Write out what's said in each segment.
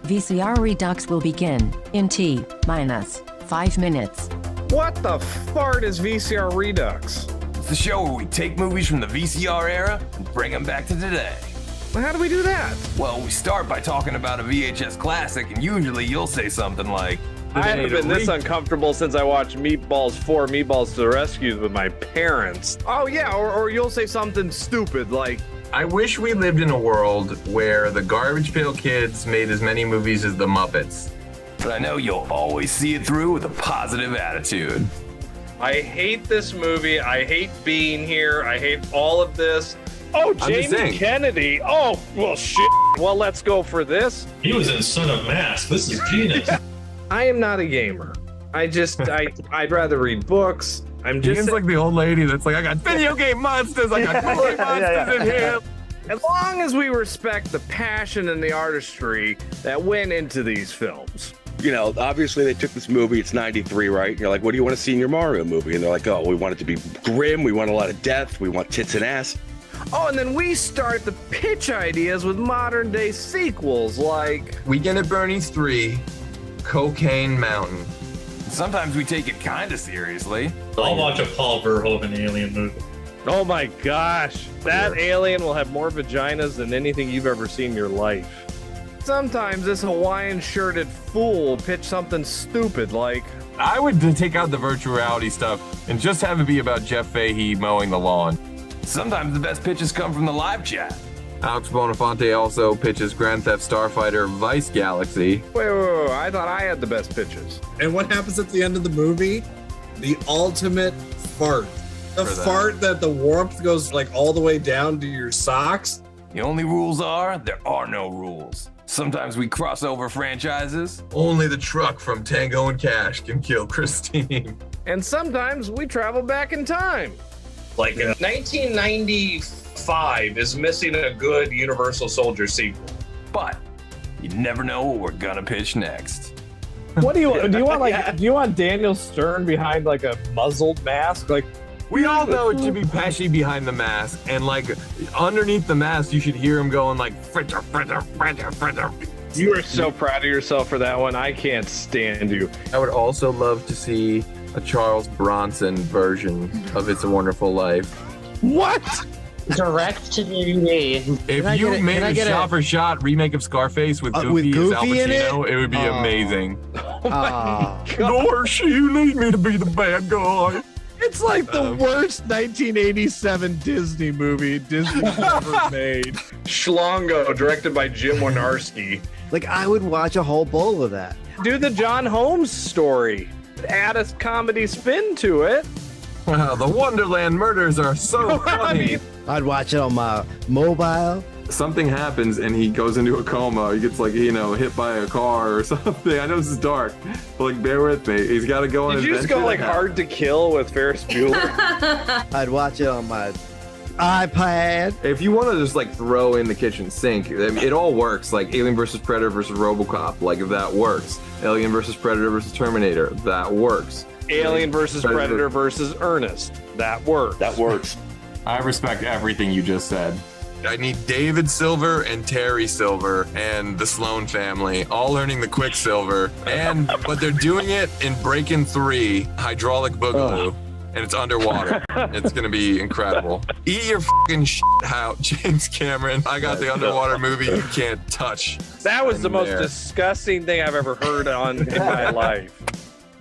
VCR Redux will begin in T-minus 5 minutes. What the fart is VCR Redux? It's the show where we take movies from the VCR era and bring them back to today. Well, how do we do that? Well, we start by talking about a VHS classic, and usually you'll say something like, I haven't been this uncomfortable since I watched Meatballs 4, Meatballs to the Rescue with my parents. Oh yeah, or you'll say something stupid like, I wish we lived in a world where the Garbage Pail Kids made as many movies as the Muppets. but I know you'll always see it through with a positive attitude. I hate this movie, I hate being here, I hate all of this. Oh, Jamie Kennedy. Oh, well, shit. Well, let's go for this. He was in Son of Mask. This is genius. I am not a gamer. I'd rather read books. I'm just Ian's like the old lady that's like, I got video game monsters, I got toy monsters in here. As long as we respect the passion and the artistry that went into these films. You know, obviously they took this movie, it's 93, right? And you're like, what do you want to see in your Mario movie? And they're like, oh, we want it to be grim, we want a lot of death, we want tits and ass. Oh, and then we start the pitch ideas with modern day sequels like Weekend at Bernie's 3, Cocaine Mountain. Sometimes we take it kind of seriously. I'll watch a Paul Verhoeven alien movie. Oh my gosh, that alien will have more vaginas than anything you've ever seen in your life. Sometimes this Hawaiian shirted fool will pitch something stupid like, I would take out the virtual reality stuff and just have it be about Jeff Fahey mowing the lawn. Sometimes the best pitches come from the live chat. Alex Bonafonte also pitches Grand Theft Starfighter Vice Galaxy. wait, I thought I had the best pitches. And what happens at the end of the movie? The ultimate fart. The fart that the warmth goes like all the way down to your socks. The only rules are, there are no rules. Sometimes we cross over franchises. Only the truck from Tango and Cash can kill Christine. And sometimes we travel back in time. Like 1995 is missing a good Universal Soldier sequel. But you never know what we're gonna pitch next. What do you want? Do you want Daniel Stern behind like a muzzled mask? Like, We all know it should be Pesci behind the mask, and like underneath the mask, you should hear him going like fritter, fritter, fritter, fritter. you are so proud of yourself for that one. I can't stand you. I would also love to see a Charles Bronson version of It's a Wonderful Life. What? Direct to DVD. If you made a shot-for-shot remake of Scarface with Goofy as Al Pacino, it would be amazing. Gosh, you need me to be the bad guy. It's like the worst 1987 Disney movie Disney ever made. Schlongo, directed by Jim Wynorski. Like, I would watch a whole bowl of that. Do the John Holmes story. Add a comedy spin to it. Wow, the Wonderland murders are so funny. I'd watch it on my mobile. Something happens and he goes into a coma. He gets like, hit by a car or something. I know this is dark, but like, bear with me. He's got to go on an Did you just go like Hard to Kill with Ferris Bueller? I'd watch it on my iPad. If you want to just like throw in the kitchen sink, I mean, it all works. Like Alien versus Predator versus RoboCop, like if that works. Alien versus Predator versus Terminator, that works. Alien versus Predator versus Ernest, that works. That works. I respect everything you just said. I need David Silver and Terry Silver and the Sloan family all learning the Quicksilver, but they're doing it in Breakin' 3 Hydraulic Boogaloo. And it's underwater. It's gonna be incredible. Eat your fucking shit out, James Cameron. I got the underwater movie you can't touch. That was the most disgusting thing I've ever heard in my life.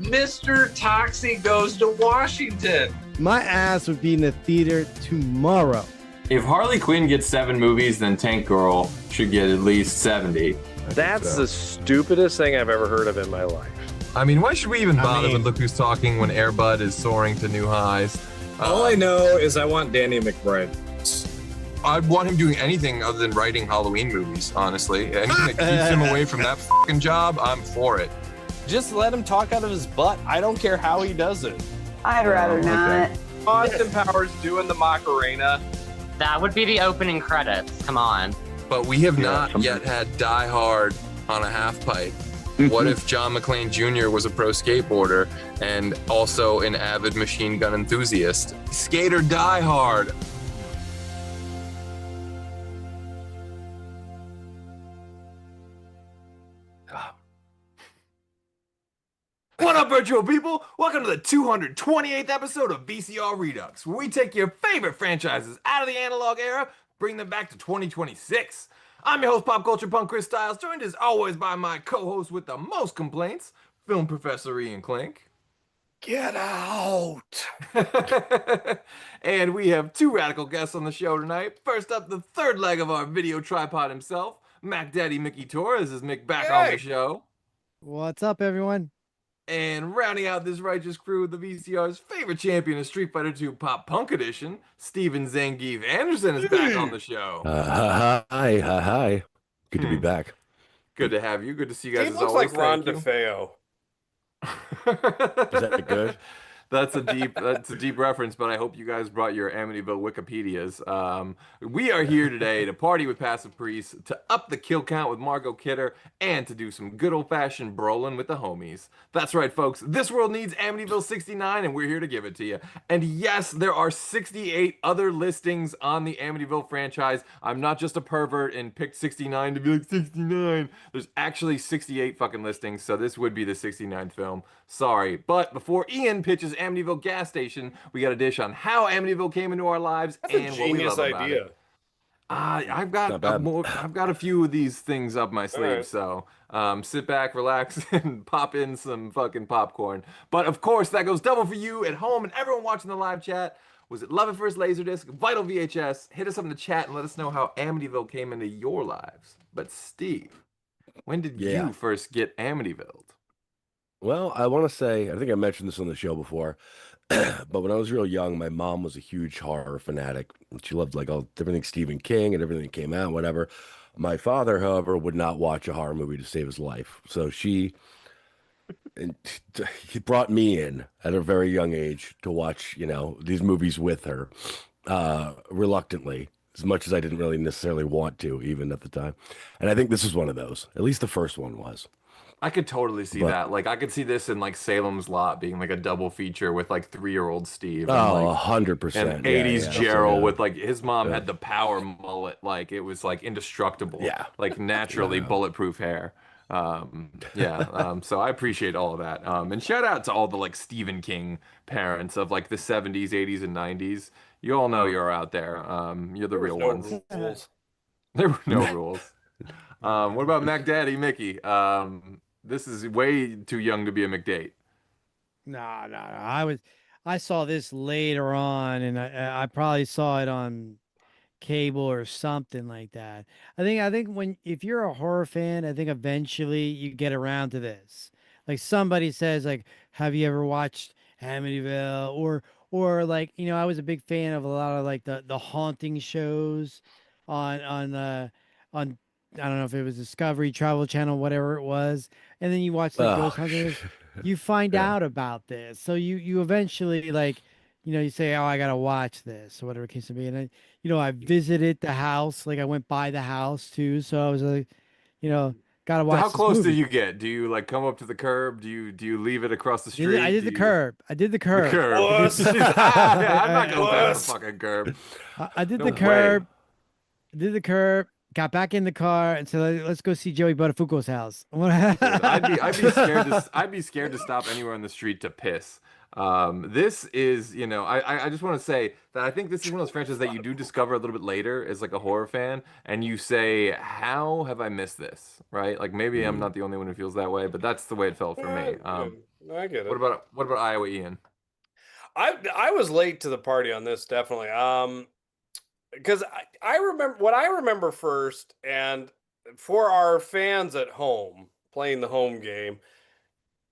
Mr. Toxie Goes to Washington. My ass would be in the theater tomorrow. If Harley Quinn gets 7 movies, then Tank Girl should get at least 70. That's the stupidest thing I've ever heard of in my life. I mean, why should we even bother with Look Who's Talking when Air Bud is soaring to new highs? All I know is I want Danny McBride. I'd want him doing anything other than writing Halloween movies, honestly. Anything that keeps him away from that fucking job, I'm for it. Just let him talk out of his butt. I don't care how he does it. I'd rather not. Austin Powers doing the Macarena. That would be the opening credits. Come on. But we have not yet had Die Hard on a half pipe. What if John McClane Jr. was a pro skateboarder and also an avid machine gun enthusiast? Skater Die Hard. What up, virtual people? Welcome to the 228th episode of VCR Redux, where we take your favorite franchises out of the analog era, bring them back to 2026. I'm your host, pop culture punk Chris Stiles, joined as always by my co-host with the most complaints, film professor Ian Klink. Get out! And we have two radical guests on the show tonight. First up, the third leg of our video tripod himself, Mac Daddy Mickey Torres is Mick back on the show. What's up, everyone? And rounding out this righteous crew, the VCR's favorite champion of Street Fighter II Pop Punk Edition, Steven Zangief Anderson is back on the show. Hi. Good to be back. Good to have you. Good to see you guys. He As looks always. like Ron Thank you. DeFeo. Is that good? That's a deep reference, but I hope you guys brought your Amityville Wikipedias. We are here today to party with Passive Priest, to up the kill count with Margot Kidder, and to do some good old-fashioned brolin with the homies. That's right, folks. This world needs Amityville 69, and we're here to give it to you. And yes, there are 68 other listings on the Amityville franchise. I'm not just a pervert and picked 69 to be like 69. There's actually 68 fucking listings, so this would be the 69th film. Sorry, but before Ian pitches Amityville Gas Station, we got a dish on how Amityville came into our lives That's and a what we genius love about idea. it. I've got I've got a few of these things up my sleeve, so sit back, relax, and pop in some fucking popcorn. But of course, that goes double for you at home and everyone watching the live chat. Was it Love at First Laserdisc, Vital VHS? Hit us up in the chat and let us know how Amityville came into your lives. But Steve, when did you first get Amityville? Well, I want to say, I think I mentioned this on the show before, but when I was real young, my mom was a huge horror fanatic. She loved like everything Stephen King and everything that came out, whatever. My father, however, would not watch a horror movie to save his life. So he brought me in at a very young age to watch, these movies with her, reluctantly, as much as I didn't really necessarily want to, even at the time. And I think this is one of those. At least the first one was. I could totally see that. Like, I could see this in like Salem's Lot being like a double feature with like 3-year-old Steve. And, 100%. And 80s Gerald with like his mom had the power mullet, like it was like indestructible. Yeah. Like naturally bulletproof hair. So I appreciate all of that. And shout out to all the like Stephen King parents of like the 70s, 80s, and 90s. You all know you're out there. You're the real ones. There were no rules. What about Mac Daddy Mickey? This is way too young to be a McDate. No. I saw this later on, and I probably saw it on cable or something like that. I think if you're a horror fan, I think eventually you get around to this. Like somebody says, like, have you ever watched Amityville? Or like, I was a big fan of a lot of like the haunting shows on I don't know if it was Discovery, Travel Channel, whatever it was. And then you watch the Ghost Hunters, you find out about this. So you eventually like, you say, oh, I got to watch this or whatever it case to be. And I visited the house, like I went by the house too. So I was like, got to watch. So how close movie. do you get? Do you like come up to the curb? Do you leave it across the street? I did the curb. The curb. I'm not going past the fucking curb. I did the curb. Did the curb. Got back in the car and said, "Let's go see Joey Buttafuoco's house." I'd be scared to stop anywhere on the street to piss. This is, I just want to say that I think this is one of those franchises that you do discover a little bit later as like a horror fan, and you say, "How have I missed this?" Right? Like maybe I'm not the only one who feels that way, but that's the way it felt for me. I get it. What about Iowa Ian? I was late to the party on this, definitely. Because I remember first, and for our fans at home playing the home game,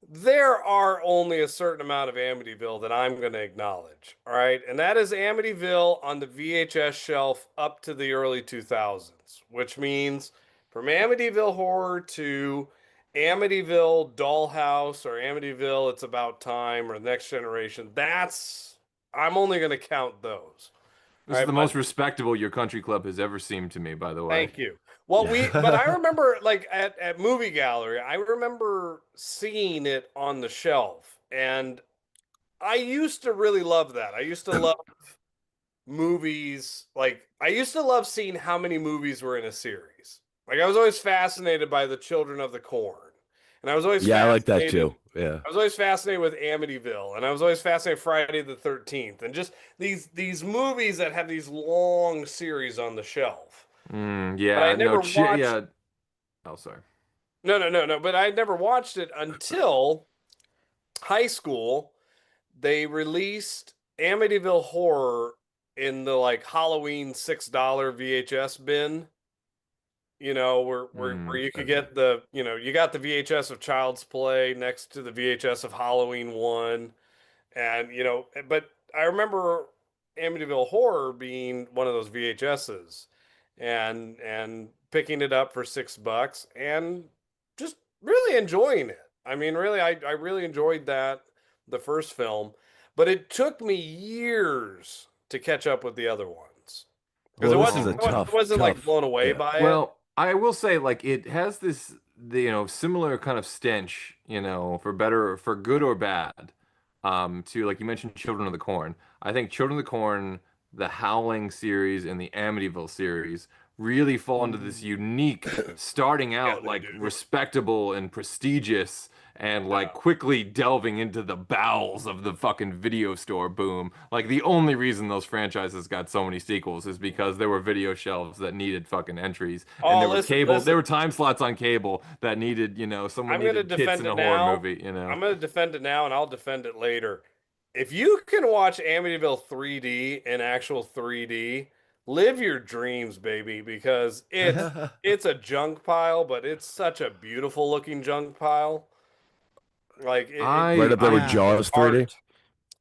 there are only a certain amount of Amityville that I'm going to acknowledge. All right. And that is Amityville on the VHS shelf up to the early 2000s, which means from Amityville Horror to Amityville Dollhouse or Amityville It's About Time or Next Generation. I'm only going to count those. This is the most respectable your country club has ever seemed to me, by the way. Thank you. Well, but I remember like at Movie Gallery, I remember seeing it on the shelf, and I used to really love that. I used to love movies. Like I used to love seeing how many movies were in a series. Like I was always fascinated by the Children of the Corn. And I was always Yeah, I like that fascinated. too. Yeah. I was always fascinated with Amityville, and I was always fascinated with Friday the 13th, and just these movies that have these long series on the shelf. But I Yeah, never watched. yeah. Oh, sorry. No. But I never watched it until high school. They released Amityville Horror in the like Halloween $6 VHS bin. Where you could get you got the VHS of Child's Play next to the VHS of Halloween 1. And, but I remember Amityville Horror being one of those VHSs and picking it up for $6 and just really enjoying it. I mean, really, I really enjoyed the first film, but it took me years to catch up with the other ones. Because Well, it wasn't like blown away by it. Well, I will say, like, it has this, similar kind of stench, for good or bad, to, like you mentioned, Children of the Corn. I think Children of the Corn, the Howling series, and the Amityville series really fall into this unique, starting out like respectable and prestigious, and like quickly delving into the bowels of the fucking video store boom. Like the only reason those franchises got so many sequels is because there were video shelves that needed fucking entries, and there were there were time slots on cable that needed, someone needed tits in a horror movie. I'm gonna defend it now, and I'll defend it later. If you can watch Amityville 3D in actual 3D, live your dreams, baby, because it's a junk pile, but it's such a beautiful looking junk pile. Like right up there with Jaws 3D.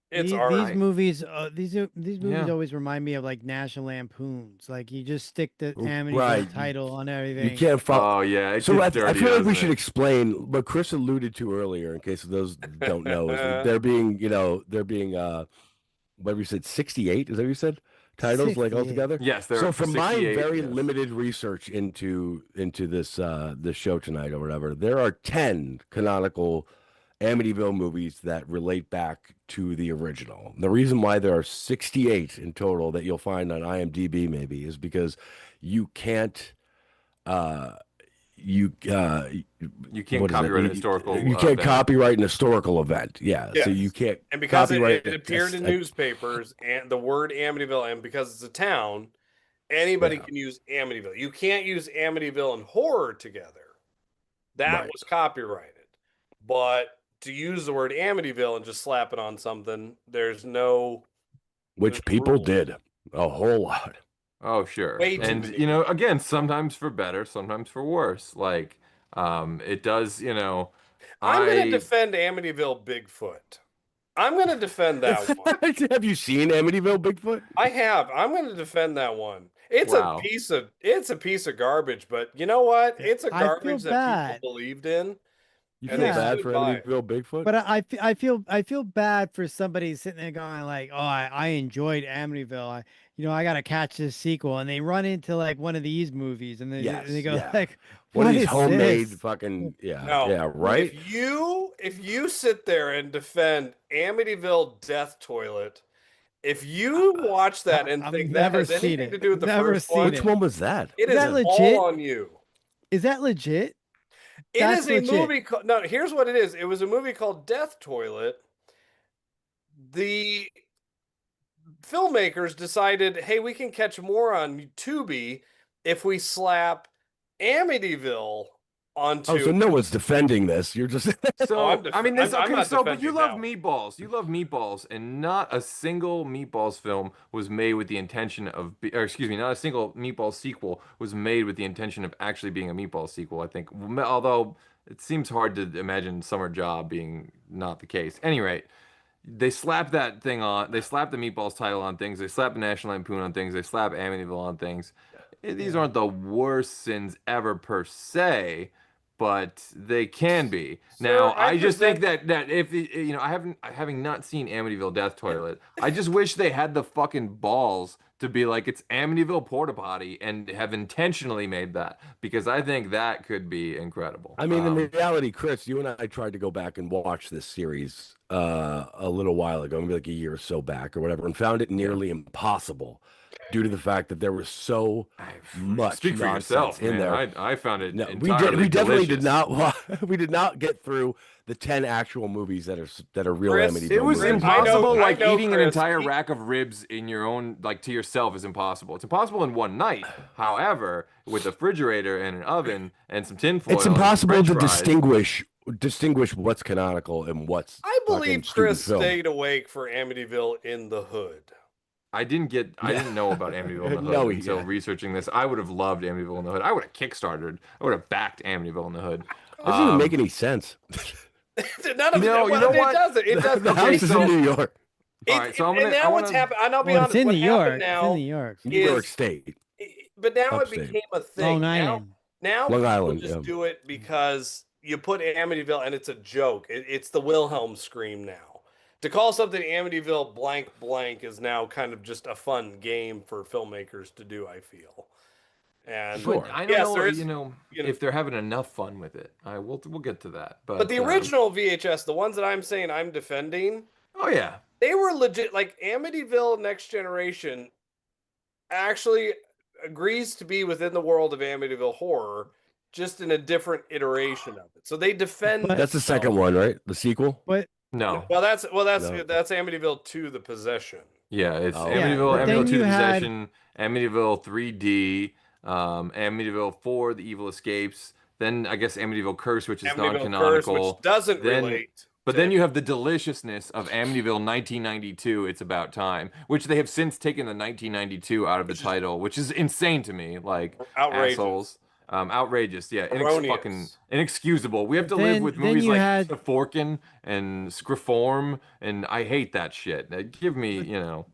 It's these movies, these movies always remind me of like National Lampoons. Like you just stick the Amityville title on everything. You can't follow. Oh yeah, so I feel like we should explain what Chris alluded to earlier, in case those don't know. Is they're being, what you said, 68? Is that what you said? Titles 68. Like altogether? Yes. So from my very limited research into this this show tonight or whatever, there are 10 canonical Amityville movies that relate back to the original. The reason why there are 68 in total that you'll find on IMDb maybe is because you can't you can't copyright a historical you can't copyright an historical event. Yeah. So you can't, and because it appeared in newspapers and the word Amityville, and because it's a town, anybody can use Amityville. You can't use Amityville and horror together. That was copyrighted. But to use the word Amityville and just slap it on something, there's no... Which people did a whole lot. Oh, sure. And, again, sometimes for better, sometimes for worse. Like, it does, I'm going to defend Amityville Bigfoot. I'm going to defend that one. Have you seen Amityville Bigfoot? I have. I'm going to defend that one. It's a piece of garbage, but you know what? It's a garbage that people believed in. You feel bad for Amityville Bigfoot? But I feel bad for somebody sitting there going like, oh, I enjoyed Amityville. I got to catch this sequel, and they run into like one of these movies, and they go like, one of these is homemade this? fucking right? If you sit there and defend Amityville Death Toilet, if you watch that and think that has anything to do with the first one, which one was that? It is legit? all on you. Is that legit? It is a movie called, no, here's what it is. It was a movie called Death Toilet. The filmmakers decided, hey, we can catch more on Tubi if we slap Amityville onto... Oh, so no one's defending this. You're just... But you love meatballs. You love meatballs, and not a single Meatballs film was made with the intention of... not a single Meatballs sequel was made with the intention of actually being a Meatballs sequel, I think. Although, it seems hard to imagine Summer Job being not the case. At any rate, they slap that thing on... They slap the Meatballs title on things. They slap the National Lampoon on things. They slap Amityville on things. These aren't the worst sins ever, per se, but they can be. Now, I just think that if having not seen Amityville Death Toilet, I just wish they had the fucking balls to be like, it's Amityville Porta Potty, and have intentionally made that, because I think that could be incredible. I mean, in reality, Chris, you and I tried to go back and watch this series a little while ago, maybe like a year or so back or whatever, and found it nearly impossible due to the fact that there was so much Speak for nonsense yourself, in man. there. I found it No, entirely we definitely did delicious. not. We did not get through the 10 actual movies that are real Chris, Amityville. It was movies. impossible. I Like know, eating an Chris, entire rack of ribs in your own, like to yourself, is impossible. It's impossible in one night. However, with a refrigerator and an oven and some tinfoil, It's and some impossible French to fries, distinguish what's canonical and what's I fucking believe stupid Chris film. stayed awake for Amityville in the Hood. I didn't know about Amityville in the Hood No, until researching this. I would have loved Amityville in the Hood. I would have kickstarted. I would have backed Amityville in the Hood. It doesn't even make any sense. None of it. No, you Well, know it what? doesn't. It doesn't. The Okay, house is in New York. All right, so I'm gonna. and now what's happened? And I'll be Well, honest. it's in what New York. happened now? It's in New York. New York is- State. But now Upstate. it became a thing. Long Island. Now Long people Island, just yeah. do it because you put Amityville and it's a joke. It's the Wilhelm scream now. To call something Amityville blank blank is now kind of just a fun game for filmmakers to do, I feel. And But I don't yes, know, there is, if they're having enough fun with it. We'll get to that. but the original VHS, the ones that I'm saying I'm defending, oh yeah, they were legit. Like Amityville Next Generation actually agrees to be within the world of Amityville Horror, just in a different iteration of it. So they defend. That's the second one, right? The sequel. But no, Well, that's No. that's Amityville 2: The Possession. yeah, it's Oh. Amityville, but then Amityville 2: you The had- Possession, Amityville 3D, Amityville 4: The Evil Escapes. Then I guess Amityville Curse, which is Amityville Curse, non-canonical. which doesn't Then- relate. But then you have the deliciousness of Amityville 1992, It's About Time, which they have since taken the 1992 out of the title, which is insane to me. Like, Outrageous. assholes. Outrageous, yeah. Erroneous. Fucking inexcusable. We have to Then- live with then movies you like had- Forkin and Scriform, and I hate that shit. Give me, ugh.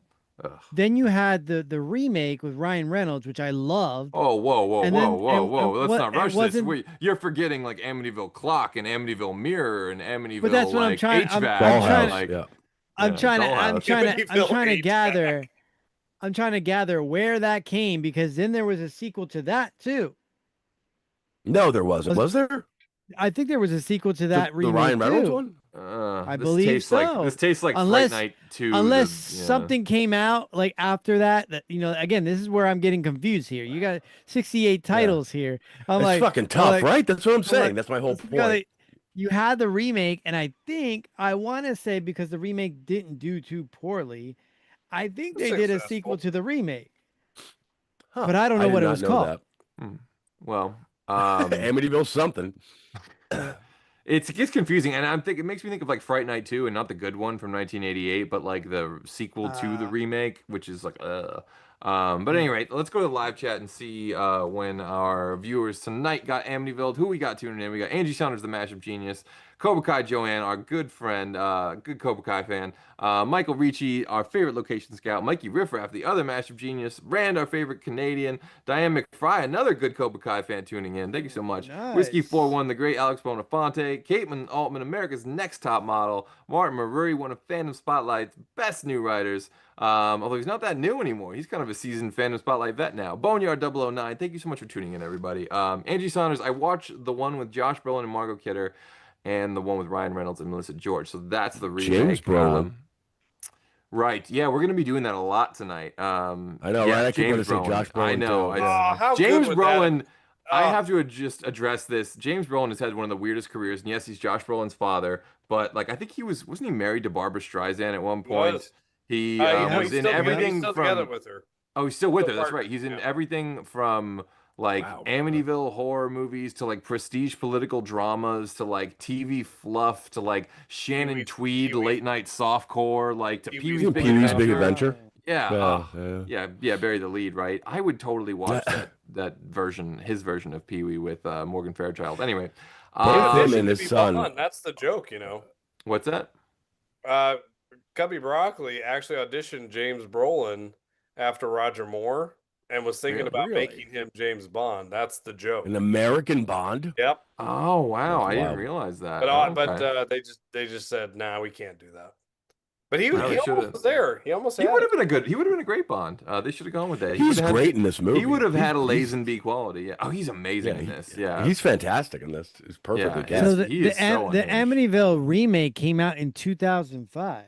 then you had the remake with Ryan Reynolds, which I loved. Oh, whoa, And whoa, then- whoa, and- whoa. Let's what- not it rush this. wasn't- You're forgetting like Amityville Clock and Amityville Mirror and Amityville But that's what I'm like trying- I'm HVAC. trying- like, yeah. I'm Yeah, trying to Dollhouse. Amityville gather I'm trying to gather where that came, because then there was a sequel to that too. No, there wasn't. Was there? I think there was a sequel to that The remake Ryan Reynolds too. one? I this believe tastes so. Like, this tastes like Unless- Fright Night 2. Unless yeah. something came out like after that, again, this is where I'm getting confused here. You got 68 titles here. I'm That's like, fucking I'm tough, like- right? That's what I'm saying. like, That's my whole let's go, point. you had the remake, and I want to say, because the remake didn't do too poorly, I think they did a Successful. sequel to the remake. Huh. But I don't know did what it not was know called. Well, Amityville something. it gets confusing, and it makes me think of like Fright Night 2, and not the good one from 1988, but like the sequel to the remake, which is like But anyway, let's go to the live chat and see when our viewers tonight got Amityville. Who we got tuning in? We got Angie Saunders, the Mashup Genius, Cobra Kai Joanne, our good friend, good Cobra Kai fan, Michael Ricci, our favorite location scout, Mikey Riffraff, the other Mashup Genius, Rand, our favorite Canadian, Diane McFry, another good Cobra Kai fan tuning in. Thank you so much. Nice. Whiskey 41, the great Alex Bonafonte, Caitlin Altman, America's Next Top Model, Martin Maruri, one of Fandom Spotlight's best new writers. Although he's not that new anymore. He's kind of a seasoned Fandom Spotlight vet now. Boneyard 009, thank you so much for tuning in, everybody. Angie Saunders, I watched the one with Josh Brolin and Margot Kidder, and the one with Ryan Reynolds and Melissa George. So that's the remake. James Brolin. Right. Yeah, we're gonna be doing that a lot tonight. I know, yeah, right? I keep James wanting to say Josh Brolin, I know. too. I- Oh, how James good would that- Brolin. I Oh. have to just address this. James Brolin has had one of the weirdest careers, and yes, he's Josh Brolin's father. But like, I think wasn't he married to Barbara Streisand at one point? Was. He Yeah, was he's in still together- everything he's still together from. with her. Oh, he's still with her. Still That's right. partners, He's in yeah. everything from like Wow. Amityville horror movies to like prestige political dramas to like TV fluff to like Shannon Pee-wee- Tweed Pee-wee. late night softcore like to Pee-wee's Pee-wee's You Big know, Pee-wee's Big Adventure. Adventure. Yeah, Yeah, yeah, bury the lead, right? I would totally watch that version, his version of Pee-wee with Morgan Fairchild. Anyway, Both In him addition and to his be son. fun, that's the joke, you know. what's that? Cubby Broccoli actually auditioned James Brolin after Roger Moore and was thinking about Really? making him James Bond. That's the joke. An American Bond. Yep. Oh wow, That's I didn't wild. realize that. But Okay. they just said, "Nah, we can't do that." But he Well, they almost should've- was there. He almost He had would it. have been he would have been a great Bond. They should have gone with that. He He's would've had- great in this movie. He would have had a He's- Lazenby quality. Yeah. Oh, he's amazing in this. Yeah. He's fantastic in this. He's perfectly Yeah, cast. So Yes, he is so the unhinged. Amityville remake came out in 2005.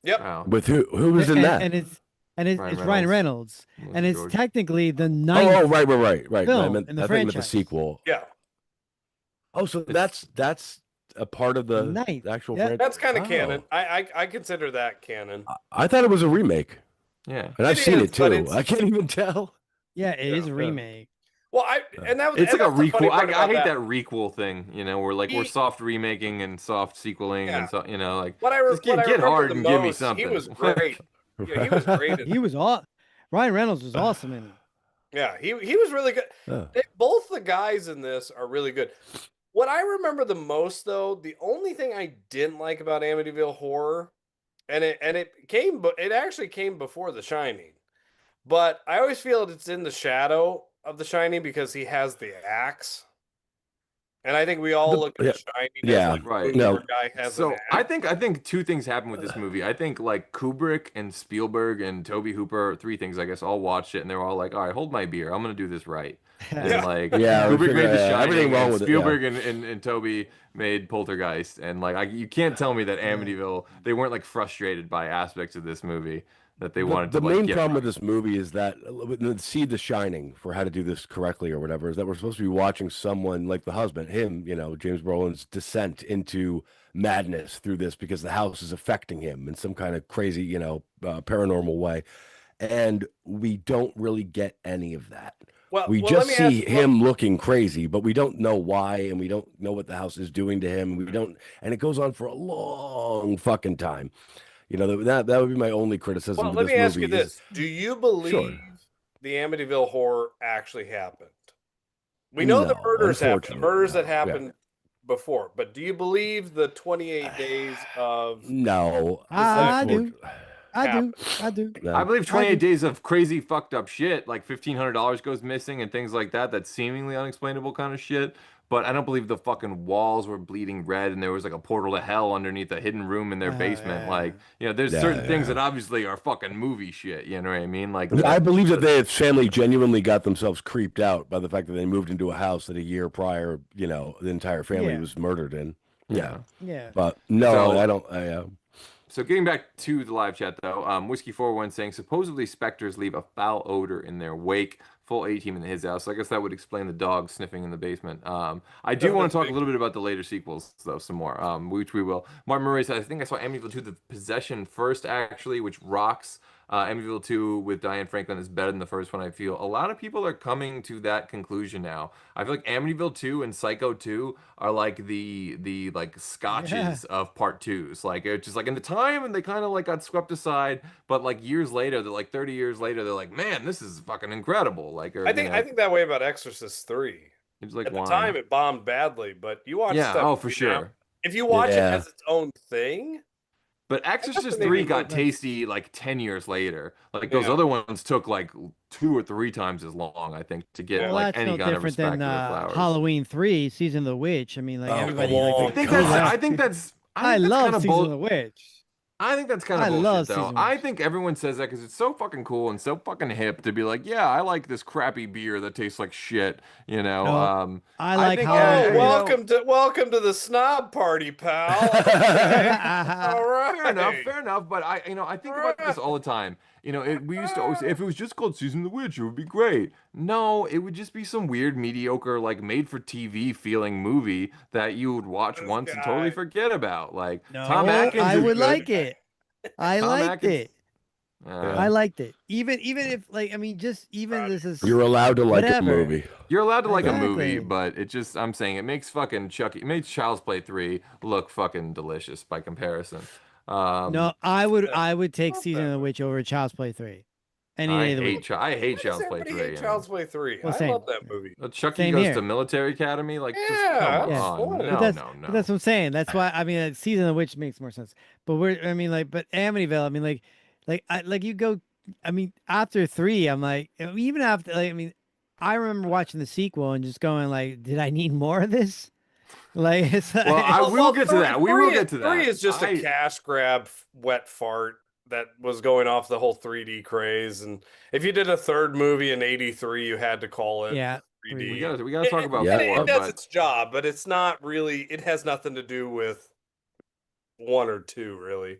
Yep. Wow. With who was in and, that? And it's and it's Ryan Reynolds, and it's technically the ninth. Oh, right. Film I in the think with the franchise. sequel. Yeah. Oh, so that's a part of the Ninth. actual Yeah. franchise. That's kind of Oh. canon. I consider that canon. I thought it was a remake, Yeah. and I've It seen is, it but too. it's- I can't even tell. Yeah, it is a Yeah. remake. Well, it's It's like a that's the funny requel. part I about hate that requel thing. You know, where like we're He- soft remaking and soft sequeling Yeah. and so you know, like What I just get remember hard the and give me most, something. He was great. Yeah, he was great. He was all. Ryan Reynolds was awesome in it. Yeah, he was really good. Oh. Both the guys in this are really good. What I remember the most, though, the only thing I didn't like about Amityville Horror, and it actually came before The Shining, but I always feel it's in the shadow of The Shining because he has the axe, and I think we all look at The Shining as like, right. "Ooh, No. our guy has So an axe." I think two things happened with this movie. I think like Kubrick and Spielberg and Toby Hooper, three things I guess, all watched it and they were all like, all right, hold my beer, I'm gonna do this right. And Yeah. like Yeah, Kubrick made The yeah, Shining, everything wrong and with it, yeah. Spielberg and Toby made Poltergeist, and like you can't tell me that Amityville they weren't like frustrated by aspects of this movie that they wanted The to like main get problem right. with this movie is that see The Shining for how to do this correctly or whatever is that we're supposed to be watching someone like the husband, him, James Brolin's descent into madness through this because the house is affecting him in some kind of crazy, paranormal way, and we don't really get any of that. We Well, just let me see ask- him looking crazy, but we don't know why, and we don't know what the house is doing to him. And it goes on for a long fucking time. That would be my only criticism Well, of let this me ask you movie. this: do you believe the Amityville Horror actually happened? We know the No, murders happened, the unfortunately, murders that no. Yeah. happened before, but do you believe the 28 days of? No, I do. unfortunately. I do. No. I believe I 28 do. days of crazy fucked up shit, like $1,500 goes missing and things like that, that's seemingly unexplainable kind of shit. But I don't believe the fucking walls were bleeding red and there was like a portal to hell underneath a hidden room in their basement. Like, there's certain things that obviously are fucking movie shit. You know what I mean? Like, I believe that his family genuinely got themselves creeped out by the fact that they moved into a house that a year prior, the entire family was murdered in. Yeah. Yeah. But no, So- I don't. So getting back to the live chat though, Whiskey41 saying supposedly specters leave a foul odor in their wake. Full A-team in his house. So I guess that would explain the dog sniffing in the basement. I do want to talk a little bit about the later sequels though, some more, which we will. Martin Murray said, I think I saw Amityville 2, The Possession first actually, which rocks. Amityville 2 with Diane Franklin is better than the first one, I feel. A lot of people are coming to that conclusion now. I feel like Amityville 2 and Psycho 2 are like the like scotches of part 2s. Like it's just like in the time and they kind of like got swept aside, but like years later, they're like 30 years later, they're like, man, this is fucking incredible. Like I think that way about Exorcist 3. It's like At wine. the time, it bombed badly, but you watch stuff. Oh, for now, sure. if you watch it as its own thing. But Exorcist Definitely 3 make got it nice. tasty like 10 years later. Like those other ones took like 2 or 3 times as long, I think, to get Well, like that's any no kind of different respect than to the flowers. Halloween 3, Season of the Witch. I mean, like everybody. I think that's I that's love kind of Season of the Witch. I think that's kind of I bullshit, love though. Season I think everyone says that because it's so fucking cool and so fucking hip to be like, yeah, I like this crappy beer that tastes like shit, you know. No, I like think, Halloween. Welcome to the snob party, pal. All right, fair enough. But I think about this all the time. We used to always say, if it was just called Season of the Witch, it would be great. No, it would just be some weird, mediocre, like made-for-TV feeling movie that you would watch once and totally forget about. Like No, Tom Atkins. I is would good. like it. I Tom liked Atkins- it. I liked it. Even if like I mean, just even this is. You're allowed to like a whatever. movie. You're allowed to like a Exactly. movie, but I'm saying it makes fucking Chucky, it makes Child's Play 3 look fucking delicious by comparison. No, I would take Season of the Witch over Child's Play 3. Any day of the week. I hate Why does Child's Play everybody 3. hate Child's Play 3. Well, I same. love that movie. Chucky Same goes here. to military academy, like just Yeah, come that's on, fun. no, But that's what I'm saying. That's why I mean, Season of the Witch makes more sense. But but Amityville. I mean, like you go. I mean, after 3, I'm like, even after, like, I mean, I remember watching the sequel and just going like, did I need more of this? Like, it's like, we will get to that. We will get to that. 3 is just a cash grab, wet fart that was going off the whole 3D craze. And if you did a third movie in '83, you had to call it 3D. We gotta talk about It 4, does but its job, but it's not really. It has nothing to do with 1 or 2, really.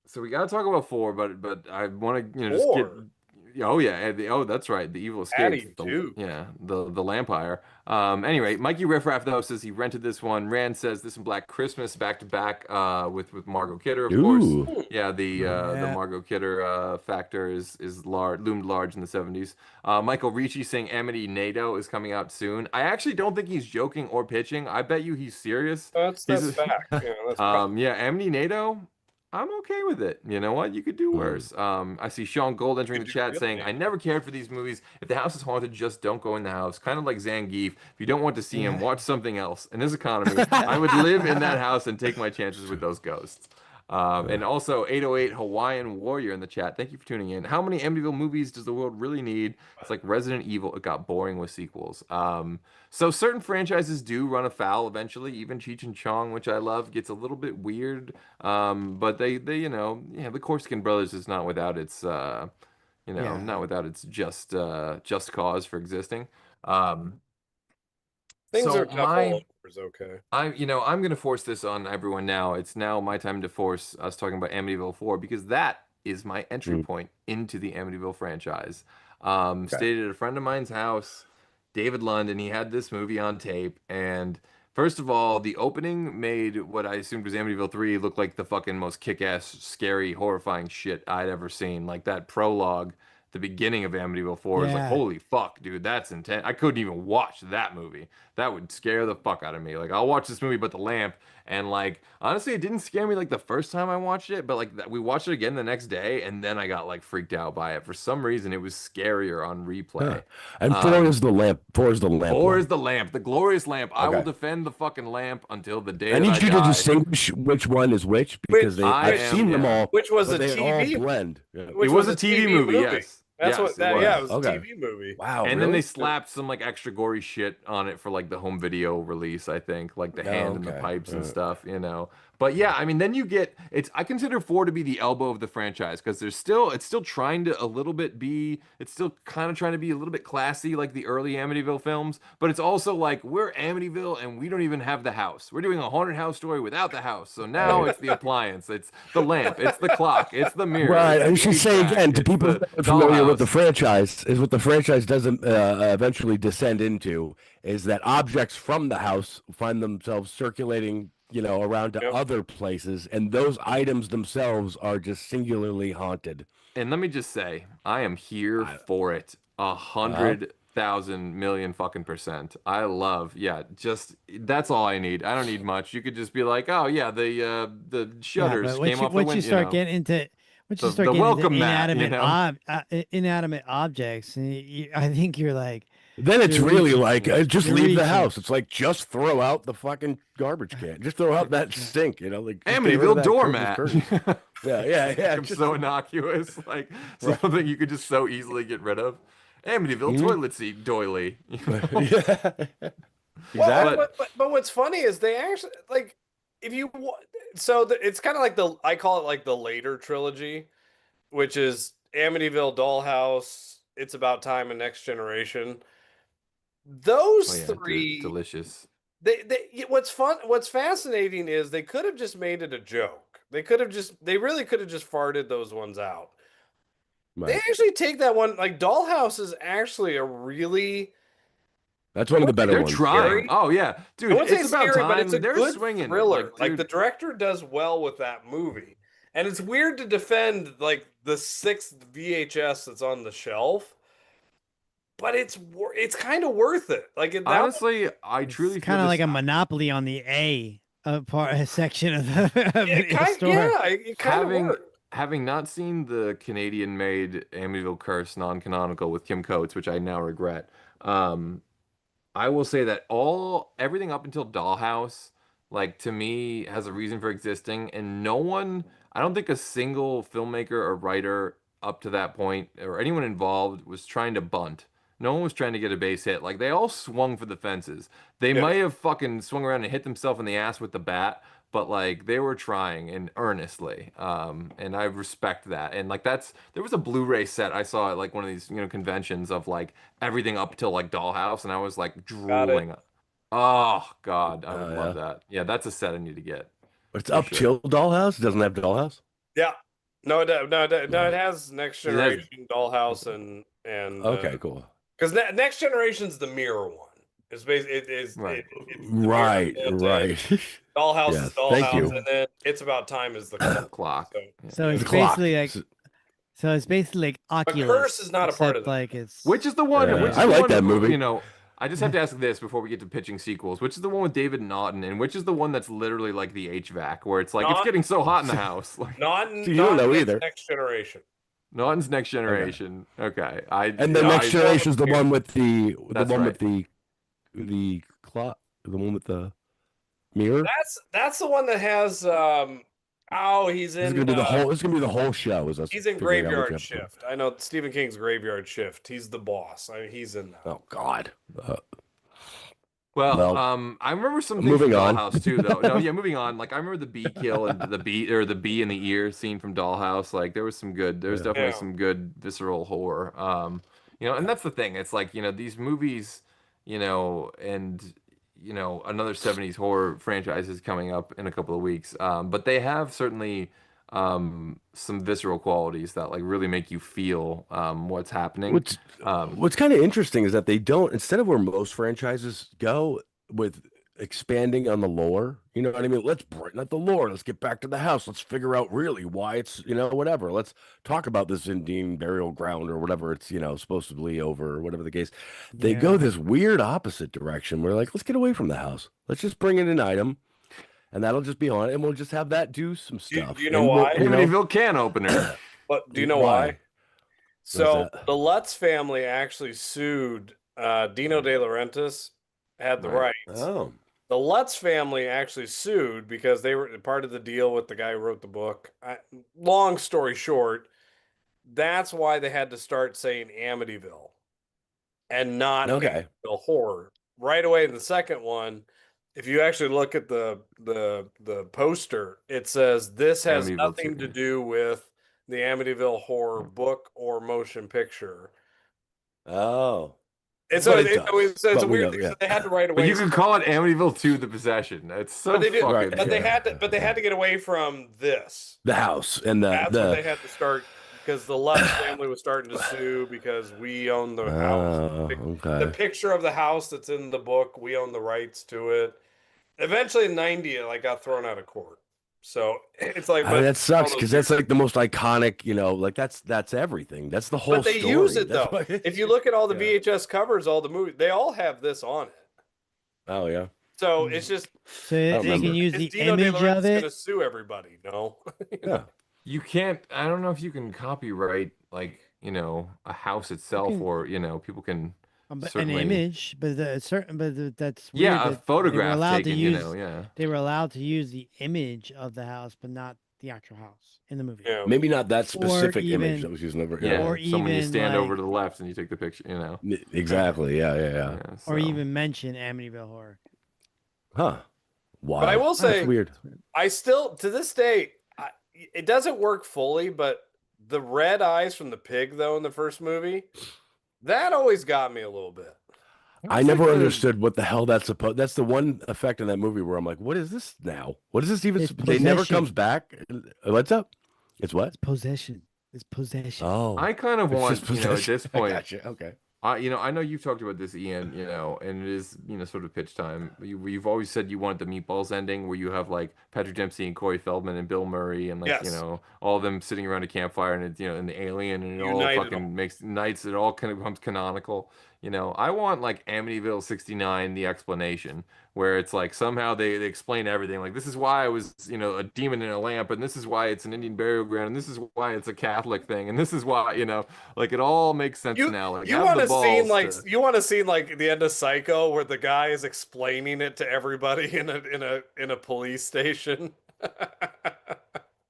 So we got to talk about 4, but I want to just get. 4? Oh yeah, that's right. The Evil Escapes. Patty Duke. The Lampire. Anyway, Mikey Riffraff though says he rented this one. Rand says this and Black Christmas back to back with Margot Kidder, of course. Ooh. Yeah, the Margot Kidder factor is loomed large in the 70s. Michael Ricci saying Amity NATO is coming out soon. I actually don't think he's joking or pitching. I bet you he's serious. That's fact. Yeah, that's Amity NATO. I'm okay with it. You know what? You could do worse. I see Sean Gold entering the chat saying, I never cared for these movies. If the house is haunted, just don't go in the house. Kind of like Zangief. If you don't want to see him, watch something else. In this economy, I would live in that house and take my chances with those ghosts. And also 808 Hawaiian Warrior in the chat. Thank you for tuning in. How many Amityville movies does the world really need? It's like Resident Evil. It got boring with sequels. So certain franchises do run afoul eventually. Even Cheech and Chong, which I love, gets a little bit weird. But they the Corsican Brothers is not without its not without its just cause for existing. Things so are tough all over, is okay. I'm gonna force this on everyone now. It's now my time to force us talking about Amityville 4 because that is my entry point into the Amityville franchise. Stayed at a friend of mine's house, David London. He had this movie on tape, and first of all, the opening made what I assumed was Amityville 3 look like the fucking most kick-ass, scary, horrifying shit I'd ever seen. Like that prologue, the beginning of Amityville 4 is like, holy fuck, dude, that's intense. I couldn't even watch that movie. That would scare the fuck out of me. Like, I'll watch this movie, but The Lamp, and like, honestly, it didn't scare me like the first time I watched it, but like, we watched it again the next day, and then I got like freaked out by it. For some reason, it was scarier on replay. And 4 is the lamp. 4 is the lamp. 4 is the lamp, the glorious lamp. I will defend the fucking lamp until the day I need you die. to distinguish which one is which because I've seen them all. Which was a they TV all blend. It was a TV movie, yes. That's yes, what that it was. yeah, it was a TV movie. Wow. And really? then they slapped some like extra gory shit on it for like the home video release, I think, like the hand and the pipes and stuff, you know. But yeah, I mean, then you get I consider 4 to be the elbow of the franchise because it's still trying to a little bit be, it's still kind of trying to be a little bit classy like the early Amityville films, but it's also like we're Amityville and we don't even have the house. We're doing a haunted house story without the house. So now it's the appliance, it's the lamp, it's the clock, it's the mirror. Right, I should say again to people that are familiar with the franchise is what the franchise doesn't eventually descend into is that objects from the house find themselves circulating around to other places, and those items themselves are just singularly haunted. And let me just say, I am here for it 100,000 million fucking percent. I love, just that's all I need. I don't need much. You could just be like, oh yeah, the shutters came off the window. Once you start getting into inanimate objects, I think you're like. Then it's really like just leave the house. It's like just throw out the fucking garbage can. Just throw out that sink. Like Amityville doormat. Yeah. Just so innocuous, like something you could just so easily get rid of. Amityville toilet seat doily. Exactly. But what's funny is they actually like if you it's kind of like I call it like the later trilogy, which is Amityville Dollhouse, It's About Time, and Next Generation. Those 3 delicious. What's fascinating is they could have just made it a joke. They really could have just farted those ones out. Right. They actually take that one, like Dollhouse is actually a really. That's one of the better ones. They're trying. Oh yeah, dude. It's about time. But it's a They're good swinging. thriller. Like the director does well with that movie, and it's weird to defend like the 6th VHS that's on the shelf. But it's kind of worth it. Like honestly, I truly kind of like a monopoly on the section of the store. Yeah, it kind of works. Having not seen the Canadian-made Amityville Curse non-canonical with Kim Coates, which I now regret, I will say that everything up until Dollhouse, like to me, has a reason for existing, and I don't think a single filmmaker or writer up to that point or anyone involved was trying to bunt. No one was trying to get a base hit. Like, they all swung for the fences. They might have fucking swung around and hit themselves in the ass with the bat, but, like, they were trying and earnestly. And I respect that. And, like, there was a Blu-ray set I saw at, like, one of these, conventions of, like, everything up till, like, Dollhouse, and I was, like, drooling. Oh, God. I would love that. Yeah, that's a set I need to get. But it's up till Dollhouse? It doesn't have Dollhouse? Yeah. No, it has Next It has- Generation, Dollhouse, and Okay, cool. Because Next Generation's the mirror one. It's basically it's the mirror Right, built in. right. Dollhouse Yes, is thank Dollhouse, you. and then It's About Time is the clock. Clock. So, So it's The clock. basically like, so it's basically like but Oculus. Curse is not a part of except that. like it's Which is the one? Yeah, Which is I the like one, that movie. You know, I just have to ask this before we get to pitching sequels. Which is the one with David Naughton, and which is the one that's literally like the HVAC, where it's like it's getting so hot in the house. Like Not, So you don't know Naughton's either. Next Generation. Naughton's Next Generation. Okay, And the yeah, Next Generation's the one with the That's one right. with the clock, the one with the mirror. That's the one that has he's This is in gonna be the whole. This is gonna be the whole show. Is us he's in figuring out which Graveyard episode. Shift. I know Stephen King's Graveyard Shift. He's the boss. He's in that. Oh God. Well, Well, I remember some things moving from on. Dollhouse too, though. No, yeah, moving on. Like I remember the bee kill and the bee in the ear scene from Dollhouse. Like there was some good. There was definitely Yeah. some good visceral horror. You know, and that's the thing. It's like, you know, these movies, you know, and you know, another 70s horror franchise is coming up in a couple of weeks. But they have certainly some visceral qualities that like really make you feel what's happening. What's kind of interesting is that they don't, instead of where most franchises go with expanding on the lore, you know what I mean? Let's brighten up the lore. Let's get back to the house. Let's figure out really why it's, you know, whatever. Let's talk about this Indian burial ground or whatever it's, you know, supposedly over or whatever the case. They go this weird opposite direction. We're like, let's get away from the house. Let's just bring in an item. And that'll just be on it, and we'll just have that do some stuff. Do you know And we'll- why? you know- Amityville can opener. But do you know Why? why? So that? the Lutz family actually sued Dino De Laurentiis had the Right. rights. Oh, The Lutz family actually sued because they were part of the deal with the guy who wrote the book. Long story short, that's why they had to start saying Amityville and not okay. Amityville Horror. Right away in the second one, if you actually look at the poster, it says this has Amityville nothing 2. to do with the Amityville Horror book or motion picture. Oh. And so, But it so it's does. a But we weird know, thing. yeah. So they had to right away. But you can call it Amityville 2 The Possession. It's so But they did, fucking but they yeah. had to, but they had to get away from this. The house and That's what they the had to start because the Lutz family was starting to sue because we own the house. The okay. picture of the house that's in the book, we own the rights to it. Eventually, in '90, it got thrown out of court. So it's like, I mean, but that sucks all because those- that's like the most iconic, you know, like that's everything. That's the whole but they story. use it That's though. why- If you look at all the Yeah. VHS covers, all the movies, they all have this on it. Oh yeah. So it's just so they can remember. use is the Dino De image Laurentiis of it. gonna sue everybody. No. Yeah. You can't. I don't know if you can copyright like, you know, a house itself, can- or you know, people can. An Certainly. image, but that's weird Yeah, a that they were photograph allowed to taken. use, You know, yeah. They were allowed to use the image of the house, but not the actual house in the movie. Yeah. Maybe not that specific image even- that was used over. Yeah. Or so when you even, stand over like- to the left and you take the picture, you know. Exactly. Yeah. Yeah, Or so. even mention Amityville Horror. Huh. Wow. But I will That's say, weird. I still to this day, it doesn't work fully, but the red eyes from the pig though in the first movie, that always got me a little bit. I never understood what the hell that's supposed. That's the one effect in that movie where I'm like, what is this now? What is this even? It's They never possession. comes back. What's up? It's what? Possession. It's possession. Oh, I kind of it's want, just you know, at possession. this I point, gotcha. Okay. you know, I know you've talked about this, Ian, you know, and it is, you know, sort of pitch time. You've always said you wanted the Meatballs ending where you have like Patrick Dempsey and Corey Feldman and Bill Murray and like, you Yes. know, all of them sitting around a campfire and it's, you know, and the alien and it all United fucking all. makes nights, it all kind of becomes canonical. You know, I want like Amityville 69, the explanation, where it's like somehow they explain everything. Like, this is why I was, you know, a demon in a lamp, and this is why it's an Indian burial ground, and this is why it's a Catholic thing, and this is why, you know, like it all makes sense now. Like, You have want the to scene balls like you want to scene like the end of Psycho where the guy is explaining it to everybody in a police station.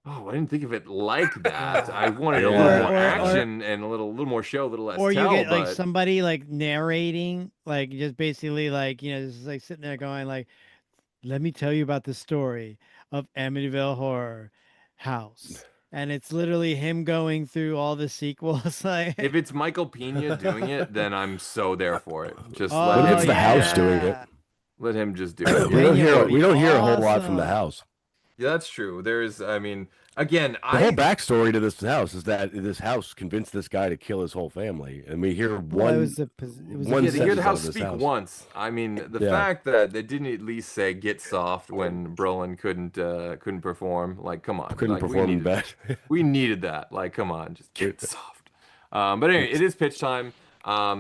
Oh, I didn't think of it like that. I wanted Yeah. a little more Or- action and a little more show, a little less Or you tell, get like but somebody like narrating, like just basically like, you know, just like sitting there going like, let me tell you about the story of Amityville Horror House. And it's literally him going through all the sequels. Like, if it's Michael Pena doing it, then I'm so there for it. Just oh, let What if him, it's the house doing it? yeah. let him just do we it. don't Pena hear would we don't be hear a whole lot from the awesome. house. Yeah, that's true. There's, I mean, Again, The whole backstory to this house is that this house convinced this guy to kill his whole family, and we hear Well, one it was a one yeah, to hear sentence the out house of this speak house. once. I mean, the Yeah. fact that they didn't at least say "get soft" when Brolin couldn't perform. Like, come on, Couldn't like, perform in bed. we needed that. Like, come on, just get soft. But anyway, it is pitch time.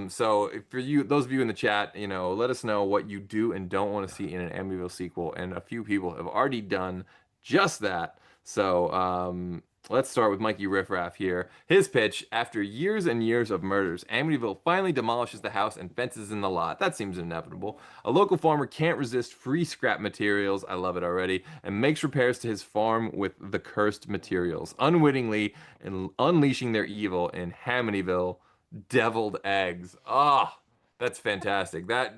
So if for you, those of you in the chat, let us know what you do and don't want to see in an Amityville sequel. And a few people have already done just that. So let's start with Mikey Riffraff here. His pitch: after years and years of murders, Amityville finally demolishes the house and fences in the lot. That seems inevitable. A local farmer can't resist free scrap materials, I love it already, and makes repairs to his farm with the cursed materials, unwittingly and unleashing their evil in Amityville deviled eggs. Ah, that's fantastic. That,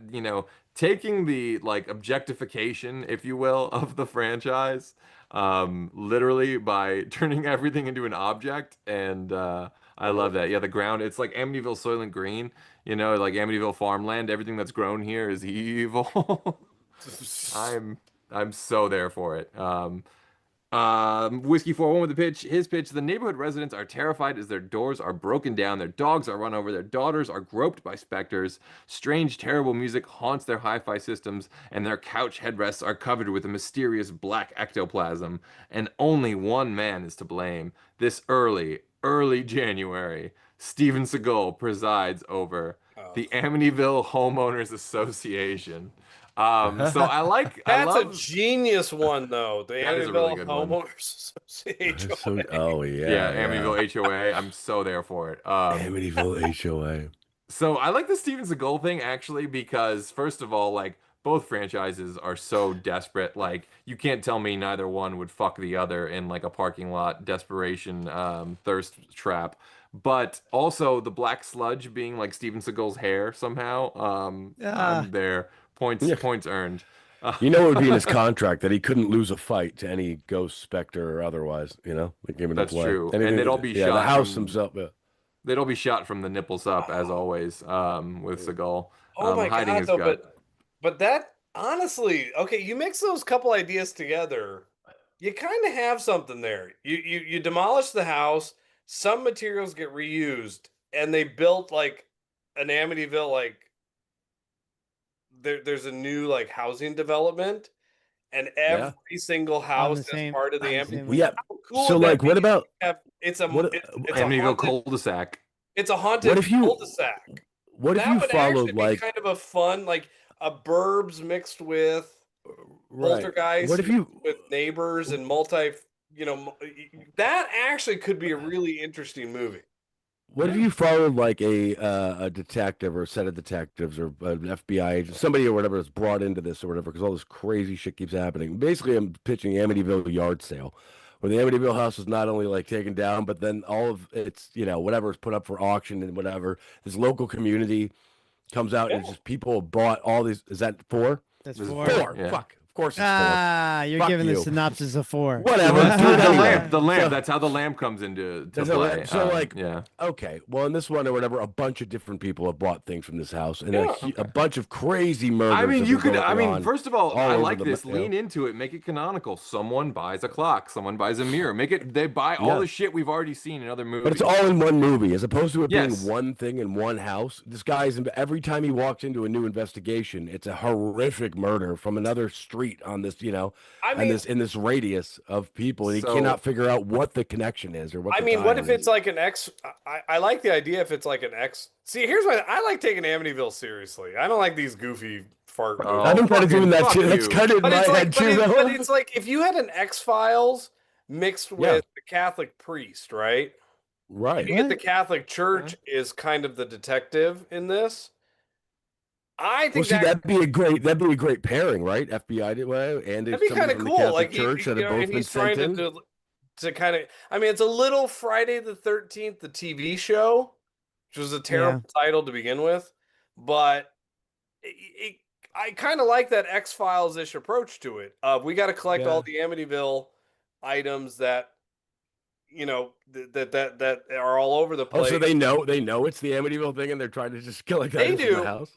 taking the like objectification, if you will, of the franchise, literally by turning everything into an object. And I love that. Yeah, the ground, it's like Amityville Soylent Green, like Amityville farmland. Everything that's grown here is evil. I'm so there for it. Whiskey 4-1 with the pitch. His pitch: the neighborhood residents are terrified as their doors are broken down, their dogs are run over, their daughters are groped by specters, strange, terrible music haunts their hi-fi systems, and their couch headrests are covered with a mysterious black ectoplasm, and only one man is to blame. This early January, Steven Seagal presides over the Amityville Homeowners Association. So I like. That's I love, a genius one, though. The That is a really Amityville good one. Homeowners Association. Oh Yeah, Amityville HOA. I'm so there for it. Amityville HOA. So I like the Steven Seagal thing actually because first of all, like both franchises are so desperate. Like you can't tell me neither one would fuck the other in like a parking lot desperation thirst trap. But also the black sludge being like Steven Seagal's hair somehow. I'm there. Points earned. It would be in his contract that he couldn't lose a fight to any ghost, specter, or otherwise. They give him That's play. true. Anything, And they'd all be shot. The house from, himself. Yeah. They'd all be shot from the nipples up, as always, with Seagal. Oh my hiding god, his though, gut. but that honestly, okay, you mix those couple ideas together, you kind of have something there. You demolish the house, some materials get reused, and they built like an Amityville, like there's a new like housing development, and every single house is part of the Amityville. Yeah. How cool So would that like, what be? about It's a Amityville haunted, cul-de-sac. it's a haunted What if you- cul-de-sac. What if That you would followed actually be like kind of a fun, like a burbs mixed with right? poltergeist, What if you with neighbors and that actually could be a really interesting movie. What if you followed like a detective or a set of detectives or an FBI agent, somebody or whatever that's brought into this or whatever, because all this crazy shit keeps happening. Basically, I'm pitching Amityville yard sale, where the Amityville house is not only like taken down, but then all of its, whatever is put up for auction and whatever. This local community comes out and it's just people have bought all these. Is that 4? That's This is 4. 4. Yeah. Fuck. Of course it's 4. You're Fuck giving you. the synopsis of 4. Whatever. Well, do it the anyway. lamp. The lamp. So- That's how the lamp comes into There's a lamp. play. So, like, yeah. Okay, well, in this one or whatever, a bunch of different people have bought things from this house, and a bunch of crazy murders. I mean, have you been could. I going mean, on first of all, I over like the- this. Lean into it. Make it canonical. Someone buys a clock. Someone buys a mirror. Make it. They buy all Yeah. the shit we've already seen in other movies. But it's all in one movie, as opposed to it Yes. being one thing in one house. This guy's every time he walks into a new investigation, it's a horrific murder from another street on this, I and mean, in this radius of people, and he So- cannot figure out what the connection is or what. I the mean, what tie if is. it's like an X? I like the idea if it's like an X. See, here's why I like taking Amityville seriously. I don't like these goofy fart movies. I've been kind of doing that fuck too. That's you. kind of in But my it's head like, too. though. but it's like if you had an X-Files mixed with the Catholic priest, right? Right. You get the What? Catholic Church is kind of the detective in this. I Well, think see, that'd be a great pairing, right? FBI did well, and that'd be kind of cool. Like church that have both and been he's trying sent in. to kind of. I mean, it's a little Friday the 13th, the TV show, which was a terrible title to begin with, but I kind of like that X-Files ish approach to it. We got to collect all the Amityville items that that are all over the Oh, place. so they know it's the Amityville thing, and they're trying to just kill a guy They who's in the do, house.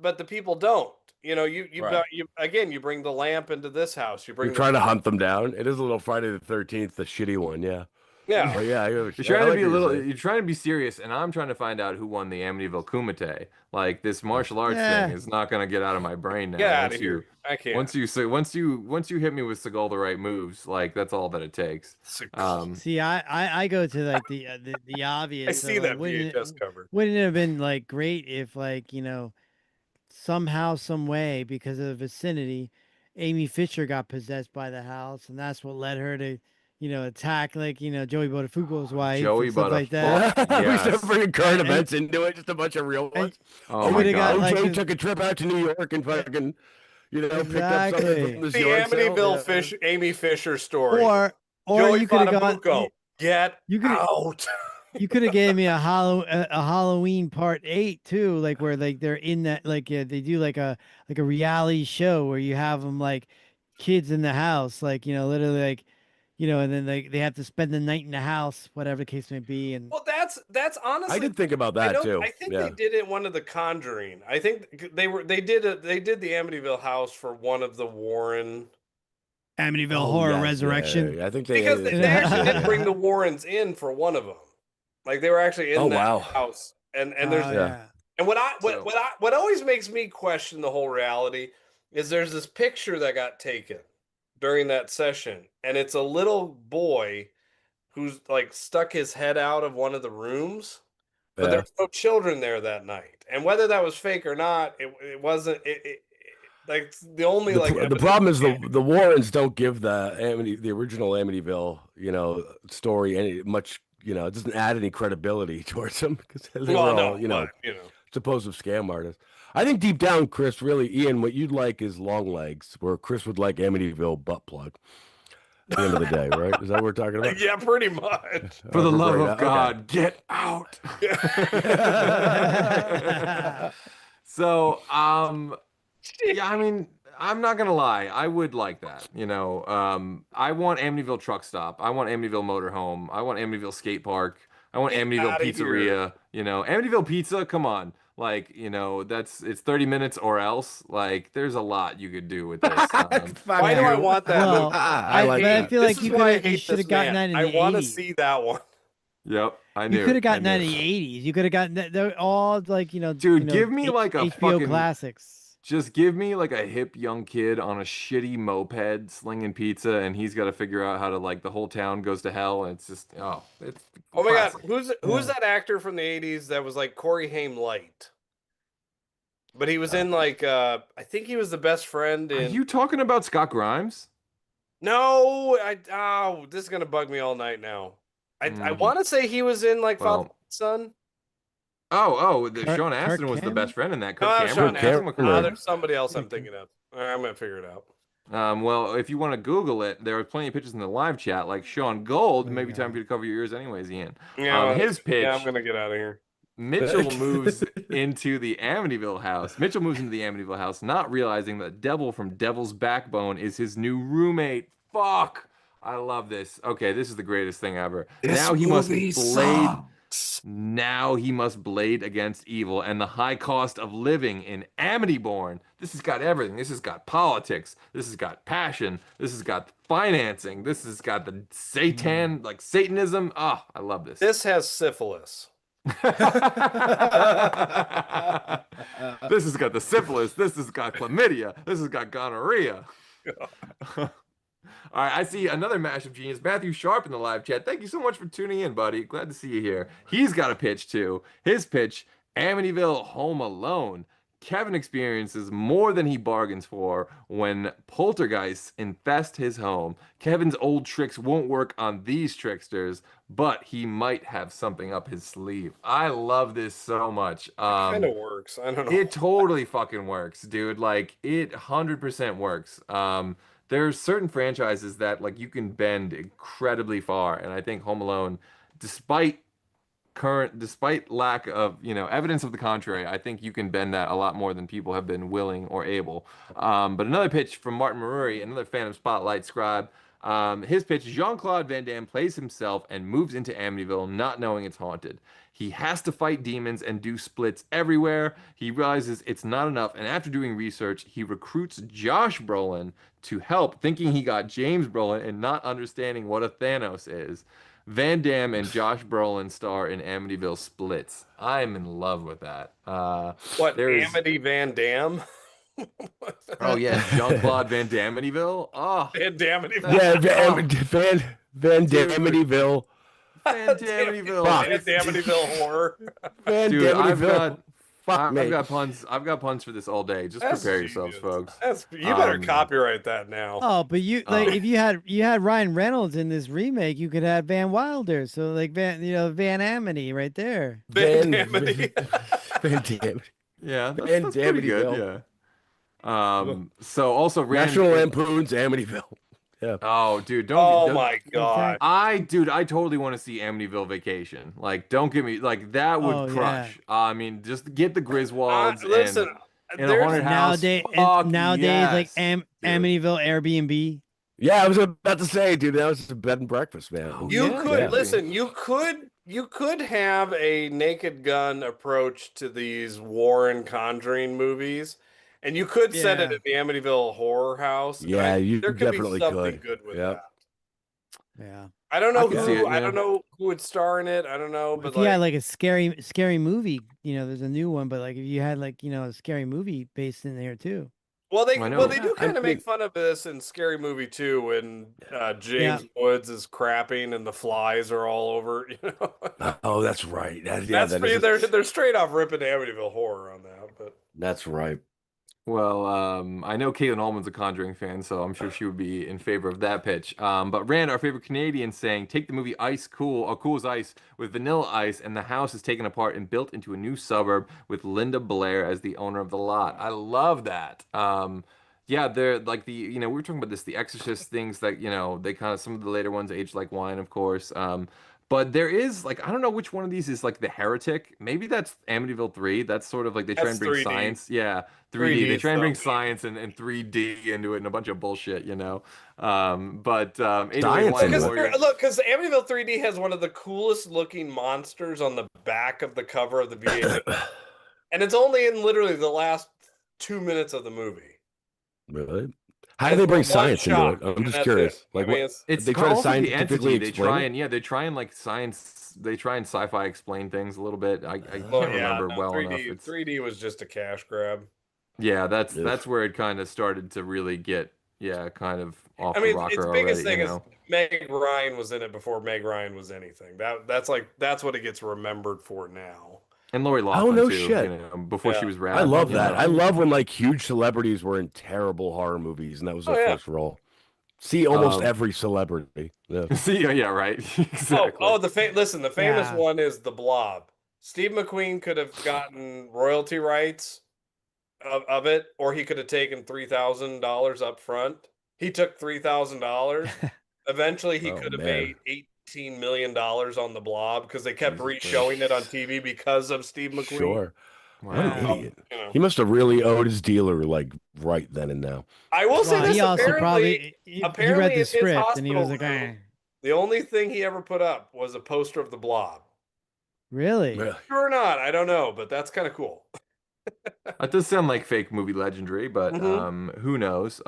but the people don't. Right. You bring the lamp into this house. You bring You're trying to hunt them down. It is a little Friday the 13th, the shitty one, yeah. Yeah. But yeah, You're trying to be a little. You're trying to be serious, and I'm trying to find out who won the Amityville Kumite. Like this martial arts thing is not gonna get out of my brain now. Get out of here. I can't. Once you hit me with Seagal the right moves, like that's all that it takes. See, I go to like the obvious. I see that VHS cover. Wouldn't it have been like great if somehow, some way, because of the vicinity, Amy Fisher got possessed by the house, and that's what led her to, attack Joey Buttafuoco's wife, Joey and stuff like Buttafuoco. that. We should bring current events into it, just a bunch of real ones. Oh my God! Joey took a trip out to New York and fucking, picked up something from this The yard sale. Amityville Amy Fisher story. Or Joey you could have gone. Buttafuoco, get out. You could have gave me a Halloween part 8 too, like where they're in that they do like a reality show where you have them like kids in the house, literally and then they have to spend the night in the house, whatever the case may be. And well, that's honestly, I did think about that too. I think they did it in one of the Conjuring. I think they did the Amityville house for one of the Warren. Amityville Horror Resurrection. Yeah, I think they actually did bring the Warrens in for one of them. Like they were actually in that house, and there's and what always makes me question the whole reality is there's this picture that got taken during that session, and it's a little boy who's like stuck his head out of one of the rooms, but there's no children there that night, and whether that was fake or not, it wasn't. Like the only the problem is the Warrens don't give the original Amityville story any much. It doesn't add any credibility towards them because they were all, supposed scam artists. I think deep down, Chris, really, Ian, what you'd like is long legs, where Chris would like Amityville butt plug. At the end of the day, right? Is that what we're talking about? Yeah, pretty much. For the love of God, get out. So, yeah, I mean, I'm not gonna lie, I would like that. I want Amityville Truck Stop. I want Amityville Motorhome. I want Amityville Skate Park. I want Amityville Pizzeria. Amityville Pizza. Come on, it's 30 minutes or else. Like, there's a lot you could do with this. Why do I want that? Well, I feel like you should have gotten that in the 80s. I want to see that one. Yep, I knew. You could have gotten that in the 80s. You could have gotten that. They're all dude, give me like a HBO fucking classics. Just give me like a hip young kid on a shitty moped slinging pizza, and he's got to figure out how to the whole town goes to hell, and it's just it's. Oh my God, who's that actor from the 80s that was like Corey Haim Light? But he was in I think he was the best friend in. Are you talking about Scott Grimes? No, this is gonna bug me all night now. I want to say he was in Father Son. Sean Astin was the best friend in that. Sean Astin. There's somebody else I'm thinking of. I'm gonna figure it out. Well, if you want to Google it, there are plenty of pictures in the live chat, like Sean Gold. Maybe time for you to cover your ears, anyways, Ian. Yeah, his pitch. Yeah, I'm gonna get out of here. Mitchell moves into the Amityville house. Mitchell moves into the Amityville house, not realizing that Devil from Devil's Backbone is his new roommate. Fuck! I love this. Okay, this is the greatest thing ever. Now he must blade. Now he must blade against evil and the high cost of living in Amityborn. This has got everything. This has got politics. This has got passion. This has got financing. This has got the Satanism. Oh, I love this. This has syphilis. This has got the syphilis. This has got chlamydia. This has got gonorrhea. All right, I see another mashup genius, Matthew Sharp, in the live chat. Thank you so much for tuning in, buddy. Glad to see you here. He's got a pitch, too. His pitch, Amityville Home Alone. Kevin experiences more than he bargains for when poltergeists infest his home. Kevin's old tricks won't work on these tricksters, but he might have something up his sleeve. I love this so much. It kind of works. I don't know. It totally fucking works, dude. Like, it 100% works. There's certain franchises that you can bend incredibly far, and I think Home Alone, despite lack of evidence of the contrary, I think you can bend that a lot more than people have been willing or able. But another pitch from Martin Maruri, another Fandom Spotlight scribe. His pitch: Jean-Claude Van Damme plays himself and moves into Amityville, not knowing it's haunted. He has to fight demons and do splits everywhere. He realizes it's not enough, and after doing research, he recruits Josh Brolin to help, thinking he got James Brolin and not understanding what a Thanos is. Van Damme and Josh Brolin star in Amityville Splits. I'm in love with that. What, there is- Amity Van Dam? Oh yeah, Jean-Claude Van Dammetyville. Oh, Van Dammetyville. Yeah, Van Dammetyville. Van Dammetyville. Fuck. Van Dammetyville Horror. Van Dude, I've Dammetyville. Fuck I've me. got puns. I've got puns for this all day. Just That's prepare yourselves, genius. folks. You better copyright that now. Oh, but you like if you had Ryan Reynolds in this remake, you could have Van Wilder. So like Van Amity right there. Van Damity. Van Damity. Yeah, that's, Van that's pretty good. Dammetyville. Yeah. So also National Lampoon's Amityville. Yeah. Oh, dude, Oh my god. I totally want to see Amityville Vacation. Like, don't get me like that would Oh, crush. I mean, just get the Griswolds Listen, and a there's haunted house. Nowadays, yes, like dude. Amityville Airbnb. Yeah, I was about to say, dude, that was a bed and breakfast, man. You Yeah, could yeah. listen. You could have a Naked Gun approach to these Warren Conjuring movies, and you could set it Yeah. at the Amityville Horror House. Yeah, you there could definitely be something could. good with Yep. that. Yeah. I don't know I can who. see it, I yeah. don't know who would star in it. I don't know, but If you had like a scary movie, there's a new one, but like if you had like a scary movie based in there too. well, they I know. do I kind of make think- fun of this in Scary Movie 2 when James Woods is crapping and the flies are all over. Oh, that's right. That's They're straight off ripping Amityville Horror on that, but. That's right. Well, I know Caitlin Allman's a Conjuring fan, so I'm sure she would be in favor of that pitch. But Rand, our favorite Canadian, saying, take the movie Ice Cool, or Cool as Ice, with Vanilla Ice, and the house is taken apart and built into a new suburb with Linda Blair as the owner of the lot. I love that. Yeah, they're like we were talking about this, the Exorcist things that, they kind of, some of the later ones aged like wine, of course. But there is, like, I don't know which one of these is, like, The Heretic. Maybe that's Amityville 3. That's sort of, like, they try and bring 3D. science. Yeah, 3D. They try and bring science and 3D into it and a bunch of bullshit, Anyway, Science Wine in it. Warrior- Look, because Amityville 3D has one of the coolest looking monsters on the back of the cover of the VHS. And it's only in literally the last 2 minutes of the movie. Really? How do they bring One science into shot, it? I'm and just that's curious. it. Like, I mean, what? It's They try to called the scientifically entity. They explain try it? and they try and like science. They try and sci-fi explain things a little bit. I can't remember well 3D, enough. It's 3D was just a cash grab. yeah, that's Yes. where it kind of started to really get kind of off I mean, the rocker its already. biggest thing you is know? Meg Ryan was in it before Meg Ryan was anything. That's what it gets remembered for now. And Lori Loughlin no too. shit. Before Yeah. she was rad. I love you that. know? I love when like huge celebrities were in terrible horror movies, and that was their Oh, yeah. first role. See almost Um, every celebrity. Yeah. See, yeah, right. Exactly. The famous Yeah. one is The Blob. Steve McQueen could have gotten royalty rights of it, or he could have taken $3,000 up front. He took $3,000. Eventually, he Oh, could have man. made $18 million on The Blob because they kept Jesus re-showing it on TV because of Steve McQueen. Sure. What an Wow. idiot. You know. He must have really owed his dealer like right then and now. I will say Well, this. he also Apparently, probably he apparently read in the his script and he was hospital like, room, the only thing he ever put up was a poster of The Blob. really? Really? True or not, I don't know, but that's kind of cool. That does sound like fake movie legendary, but Mhm. who knows?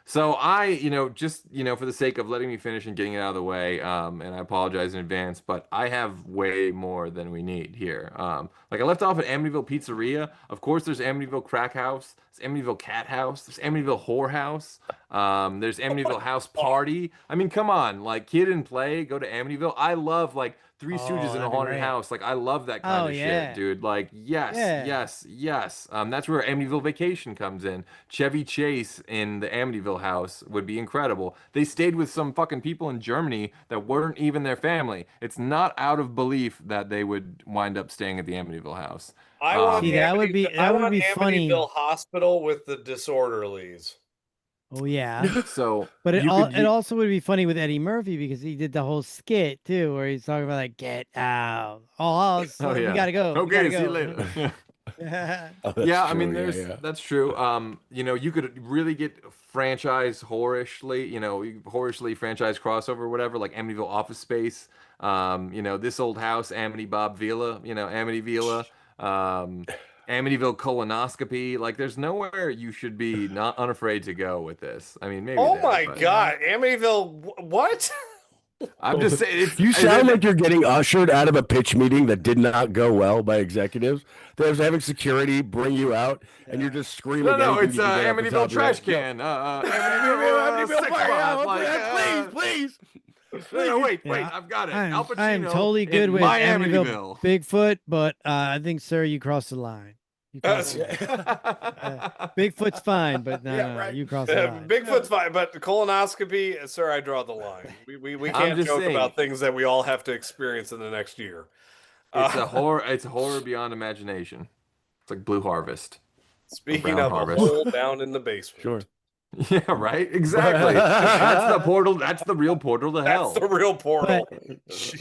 So I, just for the sake of letting me finish and getting it out of the way, and I apologize in advance, but I have way more than we need here. Like I left off at Amityville Pizzeria. Of course, there's Amityville Crack House. There's Amityville Cat House. There's Amityville Whore House. There's Amityville House Party. I mean, come on, like Kid and Play, go to Amityville. I love like Three Stooges in a that'd be haunted great. house. Like I love that kind Oh, of yeah. shit, dude. Like yes, Yeah. yes. That's where Amityville Vacation comes in. Chevy Chase in the Amityville house would be incredible. They stayed with some fucking people in Germany that weren't even their family. It's not out of belief that they would wind up staying at the Amityville house. I want See, that would be- I that would want be funny. Amityville Hospital with the disorderlies. Oh yeah. So, But it you all, could it u- also would be funny with Eddie Murphy because he did the whole skit too, where he's talking about like get out. Oh, Oh, we yeah. gotta go. we Okay, gotta see you go." later. Oh, that's Yeah, I mean, true, there's that's true. You know, you could really get franchise horrorishly, you know, horrorishly franchise crossover, or whatever, like Amityville Office Space. You know, This Old House, Amity Bob Vila, you know, Amityville, Amityville colonoscopy. Like, there's nowhere you should be not unafraid to go with this. I mean, maybe Oh there, my but God, Amityville, what? I'm just saying, it's, You sound like you're getting ushered out of a pitch meeting that did not go well by executives. They're having security bring you out, and you're just screaming. no, anything it's you can get off the Amityville top of your trash head. can. Amityville Sex fire, bot, like, please. No, wait, Yeah, I've got it. I Al am, Pacino I am totally good in with my Amityville Amityville. Bigfoot, but I think, sir, you crossed the line. You crossed the line. Bigfoot's fine, but no, you crossed the line. Bigfoot's fine, but colonoscopy, sir, I draw the line. We I'm can't just joke saying. about things that we all have to experience in the next year. It's a horror. It's horror beyond imagination. It's like Blue Harvest. Speaking Brown of Harvest. a hole down in the basement. Sure. Yeah, right. Exactly. That's the portal. That's the real portal to hell. That's the real portal.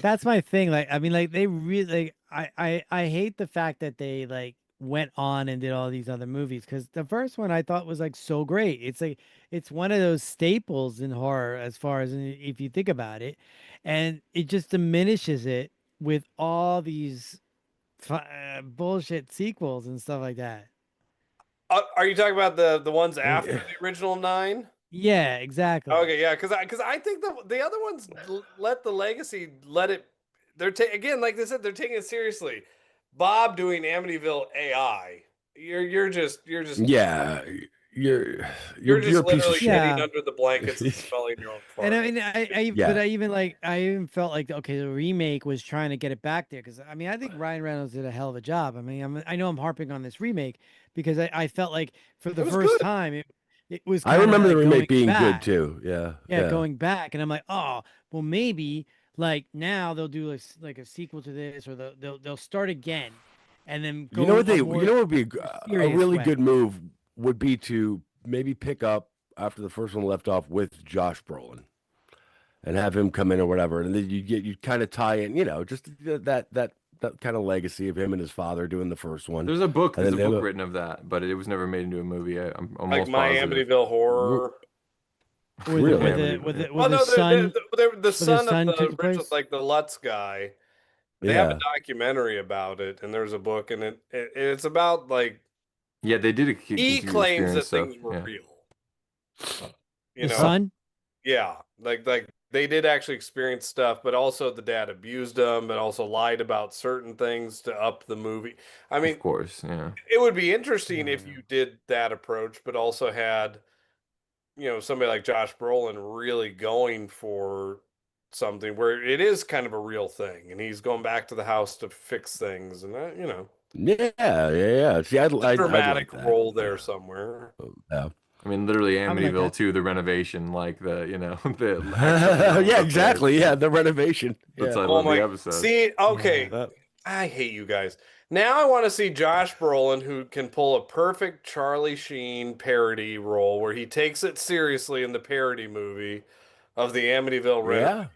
That's my thing. Like, I mean, like they really, like, I hate the fact that they like went on and did all these other movies, because the first one I thought was like so great. It's like it's one of those staples in horror, as far as if you think about it, and it just diminishes it with all these bullshit sequels and stuff like that. Are you talking about the ones after the original 9? Yeah, exactly. Okay, yeah, because I think the other ones let the legacy they're again, like they said, they're taking it seriously. Bob doing Amityville AI, you're just Yeah, you're just a piece literally of shit. getting Yeah. under the blankets and smelling your own fart. And I mean, Yeah. but I even felt like, okay, the remake was trying to get it back there, because I mean, I think Ryan Reynolds did a hell of a job. I mean, I know I'm harping on this remake because I felt like for the was first good. time it was. I kinda remember the like remake going being back. good too. Yeah. Yeah, going back, and I'm like, oh, well, maybe like now they'll do like a sequel to this, or they'll start again, and then go You know what a more would be a serious really way. good move would be to maybe pick up after the first one left off with Josh Brolin and have him come in or whatever, and then you kind of tie in, you know, just that kind of legacy of him and his father doing the first one. There's a book. And There's a then they book have written of that, but it was never made into a movie. I'm like almost my positive. Amityville Horror. with Really? the son. The son son of the took original, place? like the Lutz guy. They have Yeah. a documentary about it, and there's a book, and it's about like Yeah, they did a he continued claims that experience stuff. things were Yeah. real. You The know, son. yeah, like they did actually experience stuff, but also the dad abused them, but also lied about certain things to up the movie. I mean, Of course, yeah. it would be interesting if you did that approach, but also had, you know, somebody like Josh Brolin really going for something where it is kind of a real thing, and he's going back to the house to fix things, and you know, Yeah. See, I'd like dramatic that. role there somewhere. Yeah. I mean, literally would like Amityville that. 2, the renovation, like the, you know, the actual Yeah, exactly. Yeah, the renovation. The Yeah. title Oh of the my! episode. See, okay, Yeah. I hate you guys. Now I want to see Josh Brolin, who can pull a perfect Charlie Sheen parody role, where he takes it seriously in the parody movie of the Amityville Renovation.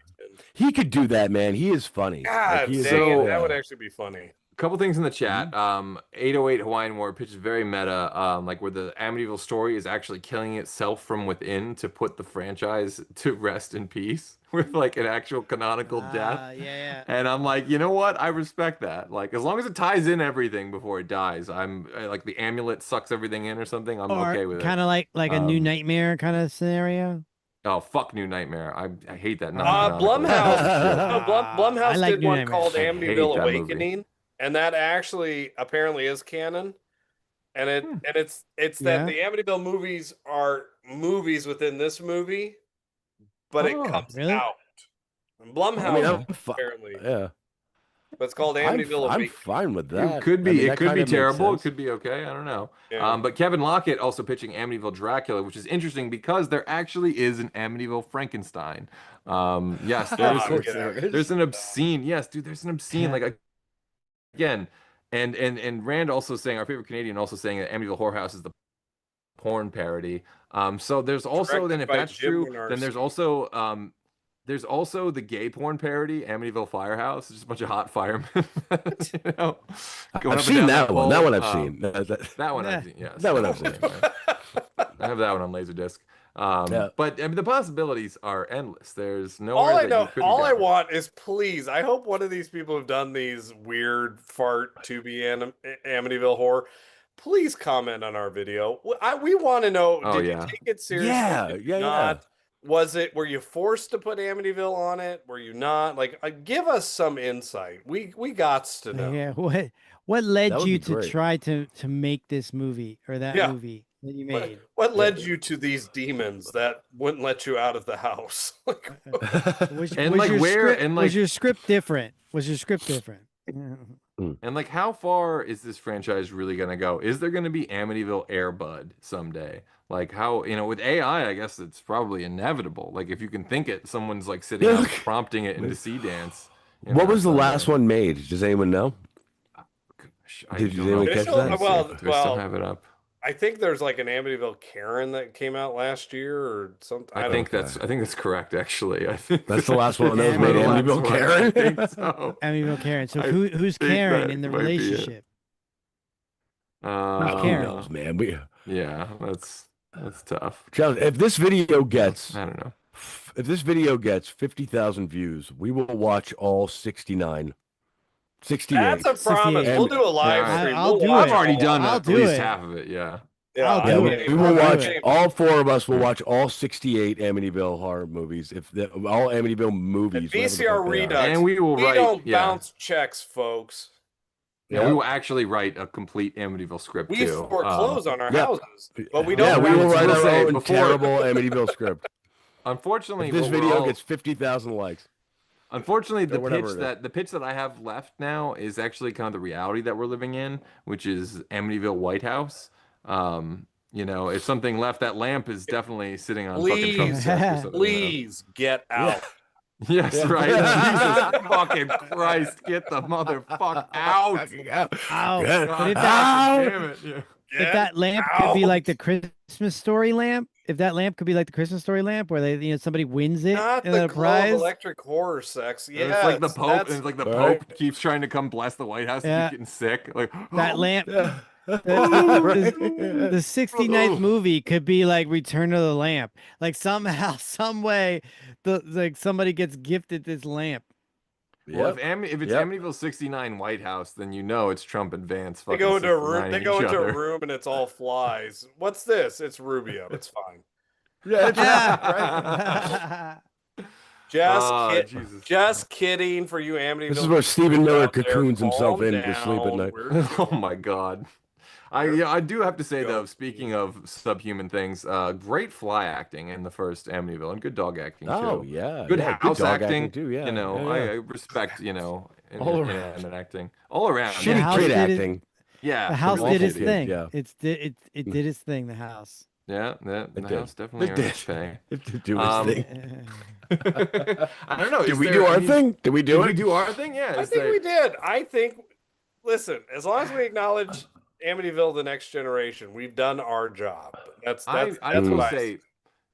He could do that, man. He is funny. God he is, dang it, so- that would actually be funny. Couple things in the chat. 808 Hawaiian War pitches very meta, like where the Amityville story is actually killing itself from within to put the franchise to rest in peace with like an actual canonical death. Yeah. And I'm like, you know what? I respect that. Like, as long as it ties in everything before it dies, I'm like the amulet sucks everything in or something. I'm okay with it. Kind of like a new nightmare kind of scenario. Oh, fuck New Nightmare. I hate that. Blumhouse I like did New one Nightmare. called I hate Amityville that movie. Awakening, and that actually apparently is canon. And it's that Yeah. the Amityville movies are movies within this movie, but it comes really? out. And Blumhouse I mean, I'm apparently, Yeah. but it's called I'm Amityville I'm Awakening. fine with that. It could be. I mean, It that could be kinda makes terrible. It sense. could be okay. I don't know. Yeah. But Kevin Lockett also pitching Amityville Dracula, which is interesting because there actually is an Amityville Frankenstein. Yes, there's an obscene. Yes, dude, there's an obscene. Like again, and Rand also saying, our favorite Canadian also saying that Amityville Horror House is the porn parody. So there's also Directed then if by that's Jim true, Wynorski. then there's also There's also the gay porn parody, Amityville Firehouse. It's just a bunch of hot firemen. you know, going I've up and seen down that one. That pole. one I've seen. That one I've seen. Yes. That one I've seen. I have that one on Laserdisc. Yeah. But I mean, the possibilities are endless. There's nowhere All I that know, you couldn't all I go. want is please. I hope one of these people who've done these weird fart to be Amityville horror. Please comment on our video. We want to know. Oh, did yeah. you take it seriously? Yeah, Did you yeah, yeah. not? Was it? Were you forced to put Amityville on it? Were you not? Like, give us some insight. We gots to know. Yeah. What led That would you be to great. try to make this movie or that Yeah. movie that you What, made? what led you to these demons that wouldn't let you out of the house? Like, And, like, your where- script, and, was like- your script different? Was your script different? And like, how far is this franchise really gonna go? Is there gonna be Amityville Air Bud someday? Like, how, you know, with AI, I guess it's probably inevitable. Like, if you can think it, someone's like sitting Yeah. out prompting it into Sea Dance. you What know, was the someday. last one made? Does anyone know? Gosh, I Did you don't know. anyone catch Official- that? well, Do I still well, have it up? I think there's like an Amityville Karen that came out last year or something. I think that's correct, actually. I think That's the last one that was made, the last Amityville one. Karen? I think so. Amityville Karen. So I who's think Karen that in the might be it. relationship? Uh, Karen? Who knows, man? Yeah, that's tough. Challenge, if this video gets I don't know. 50,000 views, we will watch all 68. That's a promise. 68. We'll do a live Yeah, stream. I'll We'll do watch it. I've already all- done I'll at do least it. half of it. Yeah. Yeah, I'll Yeah, do we, it. we will I'll do watch. it. All four of us will watch all 68 Amityville horror movies. All Amityville movies. whatever the VCR fuck they are. Redux. And we will We write. don't yeah. bounce checks, folks. Yeah, Yeah. we will actually write a complete Amityville script We too. foreclose on our yeah. houses, but we Yeah, don't. we will bounce write gonna our say, own before- terrible Amityville script. Unfortunately, If this what we're video all- gets 50,000 likes. Unfortunately, the whatever pitch it is. the pitch that I have left now is actually kind of the reality that we're living in, which is Amityville White House. You know, if something left, that lamp is definitely sitting on fucking Trump's Please, desk or something. please get out. Yes, Yeah. right. Jesus fucking Christ, get the motherfucker out. Fucking out. Ow. Yeah. But if Ow. that, Damn it. Yeah. if that lamp could be like the Christmas story lamp, if that lamp could be like the Christmas story lamp where somebody wins it Not and the a glow of prize. electric horror sex. And Yeah, it's like the Pope, and it's like the Right. Pope keeps trying to come bless the White House and Yeah. keep getting sick. Like That lamp, Yeah. the 69th movie could be like Return of the Lamp. Like somehow, some way, like somebody gets gifted this lamp. Well, Yep. if it's Yep. Amityville 69 White House, then you know it's Trump advance. They go into a 69 room. They each go into other. a room and it's all flies. What's this? It's Rubio. It's fine. Yeah, it's Yeah. Just Ah, kid- Jesus. just kidding for you Amityville. This is where Stephen Miller out there. cocoons himself Calm in to sleep at down. night. Oh my God. I do have to say though, speaking of subhuman things, great fly acting in the first Amityville and good dog acting Oh too. yeah, Good yeah, house dog acting too. Yeah, You know, yeah, yeah. I respect, you know, All inanimate acting all around. The Shitty house kid did it- acting. Yeah, The house awful did its kid, thing. yeah. It did its thing. The house. yeah, the It did. house definitely It earned did. its pay. It did do its Um, thing. I don't know. Did is we there- do I our mean, thing? Did we do Did we it? do our thing? Yeah. I is think there- we did. I think. Listen, as long as we acknowledge Amityville, the next generation, we've done our job. That's I that's will what I say,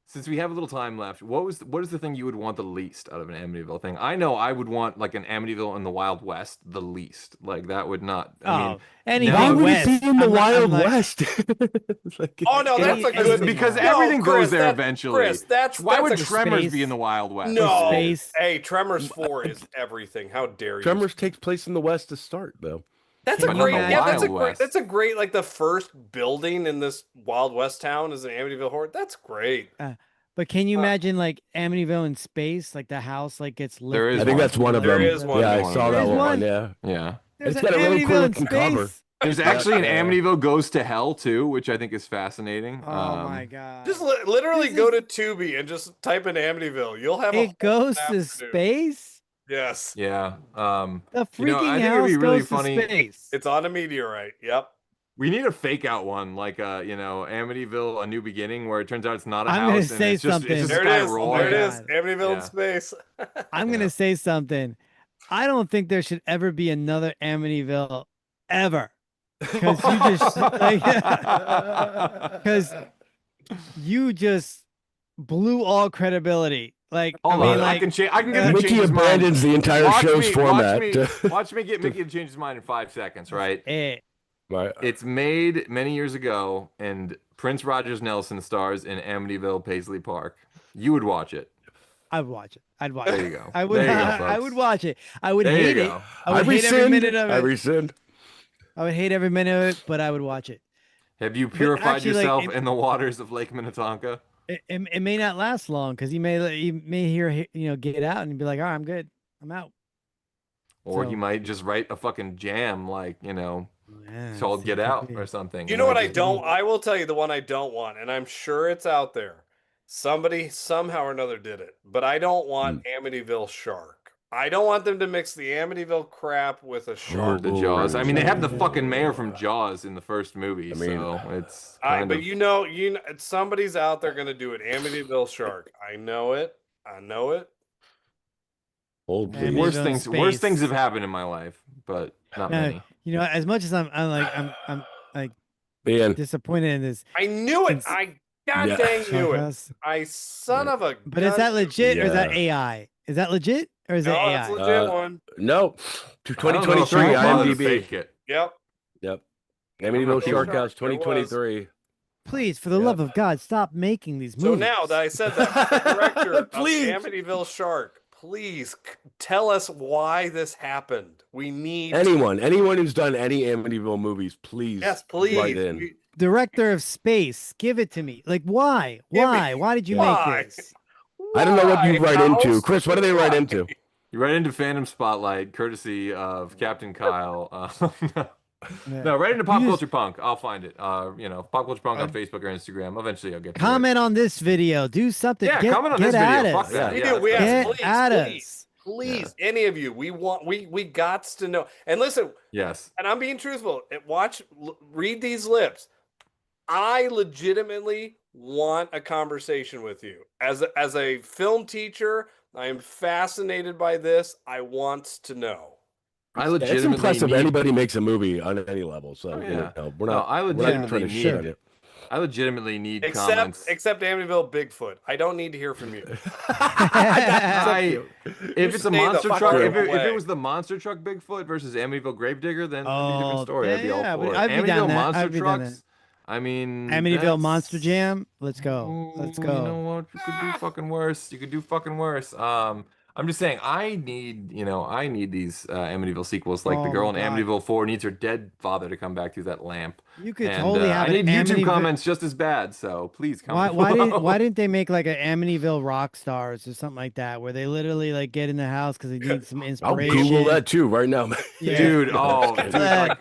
since we have a little time left, what is the thing you would want the least out of an Amityville thing? I know I would want like an Amityville in the Wild West the least. Like that would not. I mean, anything Why would west. it be in the I'm not- I'm Wild like- West? It's like- Oh no, that's a Any- good because No, everything Chris, goes there that- eventually. Chris, that's Why would a Tremors space- be in the Wild West? No, Space. hey, Tremors 4 is everything. How dare you? Tremors takes place in the West to start, though. That's a But not great, the yeah, that's a Wild great, West. that's a great, like the first building in this Wild West town is an Amityville Horror. That's great. But can you imagine like Amityville in space? Like the house like gets lifted. There is I think that's one of There them. is one. Yeah, I One. saw that There's one. one. Yeah, Yeah. There's It's an got a really Amityville cool in looking cover. space. There's actually an Yeah. Amityville Goes to Hell too, which I think is fascinating. Oh my god! Just literally This go is- to Tubi and just type in Amityville. You'll have a It goes to afternoon. space. Yes, Yeah. The freaking You know, I think it'd house be really goes funny- to space. it's on a meteorite. Yep. We need a fake out one, like you know, Amityville: A New Beginning, where it turns out it's not a I'm house. gonna and say it's just, something. It's just There a guy it is. rolling. There it Oh is. God. Amityville in Yeah. space. I'm gonna say something. I don't think there should ever be another Amityville ever, because you just because you just blew all credibility. Like, Hold I mean, on, like, I can get him to change Mickey his mind. abandons the entire show's format. Watch me get Mickey to change his mind in 5 seconds, right? Right. It's made many years ago, and Prince Rogers Nelson stars in Amityville Paisley Park. You would watch it. I would watch it. I'd watch There it. you go. I would. There you go, I folks. would watch it. I would There you hate it. go. I would hate every minute of it. I rescind. I would hate every minute of it, but I would watch it. Have you purified actually, like, yourself in the waters of Lake Minnetonka? It may not last long because you may hear get out and be like, all right, I'm good, I'm out. Or So- he might just write a fucking jam like, Yeah, it's called Get Out or something. You know what I don't? I will tell you the one I don't want, and I'm sure it's out there. Somebody somehow or another did it, but I don't want Amityville Shark. I don't want them to mix the Amityville crap with a shark. The Jaws. I mean, they have the fucking mayor from Jaws in the first movie, I mean, so it's kind But of... you know, somebody's out there gonna do it. Amityville Shark. I know it. I know it. Hold Amityville please. Worse Space. things have happened in my life, but not many. As much as I'm like Ian. disappointed in this. I knew it. It's- I god dang knew it. podcast. I son of a. But is that gun- legit or is that Yeah. AI? Is that legit or is it No, AI? that's legit Uh, one. No. To I don't know if 2023 they're gonna bother to IMDb. fake it. Yep. Yep. I'm Amityville not Shark sure. House There was. 2023. Please, for the Yep. love of God, stop making these movies. So now that I said that, the director of Please. Amityville Shark, please tell us why this happened. We need Anyone who's done any Amityville movies, please. Yes, please. Write in. Director of Space, give it to me. Like, why? Give me- Why did you why? make this? I don't know what you Why, write into. House? Chris, what do they write Why? into? You write into Fandom Spotlight, courtesy of Captain Kyle. No, right into Pop You just- Culture Punk. I'll find it. Pop Culture Punk on Facebook or Instagram. Eventually, I'll get to Comment on this video. Do something. Yeah, get, comment on get this at video. us. Fuck that. We Yeah, do. We that's ask, Get please, at please, us. please, any of you. We want. We gots to know. And listen, Yes. and I'm being truthful. Read these lips. I legitimately want a conversation with you. As a film teacher, I am fascinated by this. I want to know. I It's legitimately impressive need, anybody makes a movie on any level. So Oh, you yeah. know, we're No, not. I we're not legitimately trying to need shit on you. I legitimately need Except comments. Amityville Bigfoot. I don't need to hear from you. If it's a stay the monster fuck truck, away. if it was the monster truck Bigfoot versus Amityville Gravedigger, then it'd be a different Oh, story. I'd be all yeah, for it. I'd be down Amityville that. monster I'd be down trucks. I mean, Amityville that's- Monster Jam. Let's go. Let's Ooh, go. You know what? You could do fucking worse. You could do fucking worse. I'm just saying, I need these Amityville sequels. Like the Oh girl in my God. Amityville 4 needs her dead father to come back through that lamp. You could And totally have I need an YouTube Amityville- comments just as bad. So please comment. Why didn't they make like an Amityville Rock Stars or something like that, where they literally like get in the house because they need some I'll inspiration? Google that too right now. Yeah. Dude, oh, dude, like,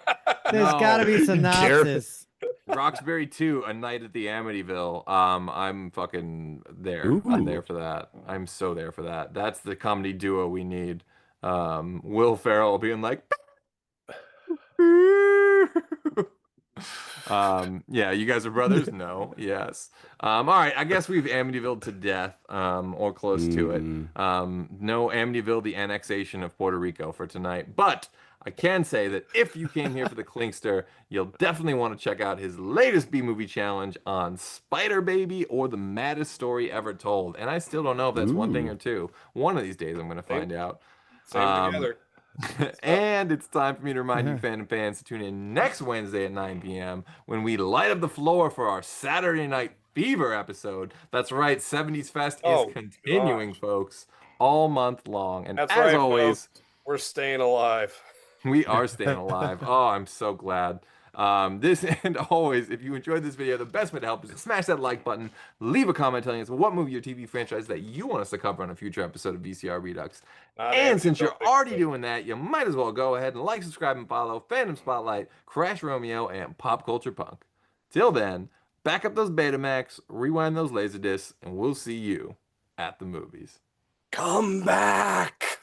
There's got to be no. synopsis. Roxbury 2, A Night at the Amityville. I'm fucking there. I'm Ooh. there for that. I'm so there for that. That's the comedy duo we need. Will Ferrell being like, yeah, you guys are brothers? No. Yes. All right. I guess we've Amityville to death, or close to it. No Amityville, the annexation of Puerto Rico for tonight. But I can say that if you came here for the Klinkster, you'll definitely want to check out his latest B-movie challenge on Spider Baby or the maddest story ever told. And I still don't know if that's one thing or two. One of these days I'm going to find out. Same together. And it's time for me to remind you, Fandom fans, to tune in next Wednesday at 9 p.m. when we light up the floor for our Saturday Night Fever episode. That's right, 70s Fest Oh, is continuing, folks, all month long. And That's as right, always, folks. We're staying alive. we are staying alive. Oh, I'm so glad. This and always, if you enjoyed this video, the best way to help is to smash that like button, leave a comment telling us what movie or TV franchise that you want us to cover on a future episode of VCR Redux. And since you're already doing that, you might as well go ahead and like, subscribe, and follow Fandom Spotlight, Crash Romeo, and Pop Culture Punk. Till then, back up those Betamax, rewind those Laserdiscs, and we'll see you at the movies. Come back.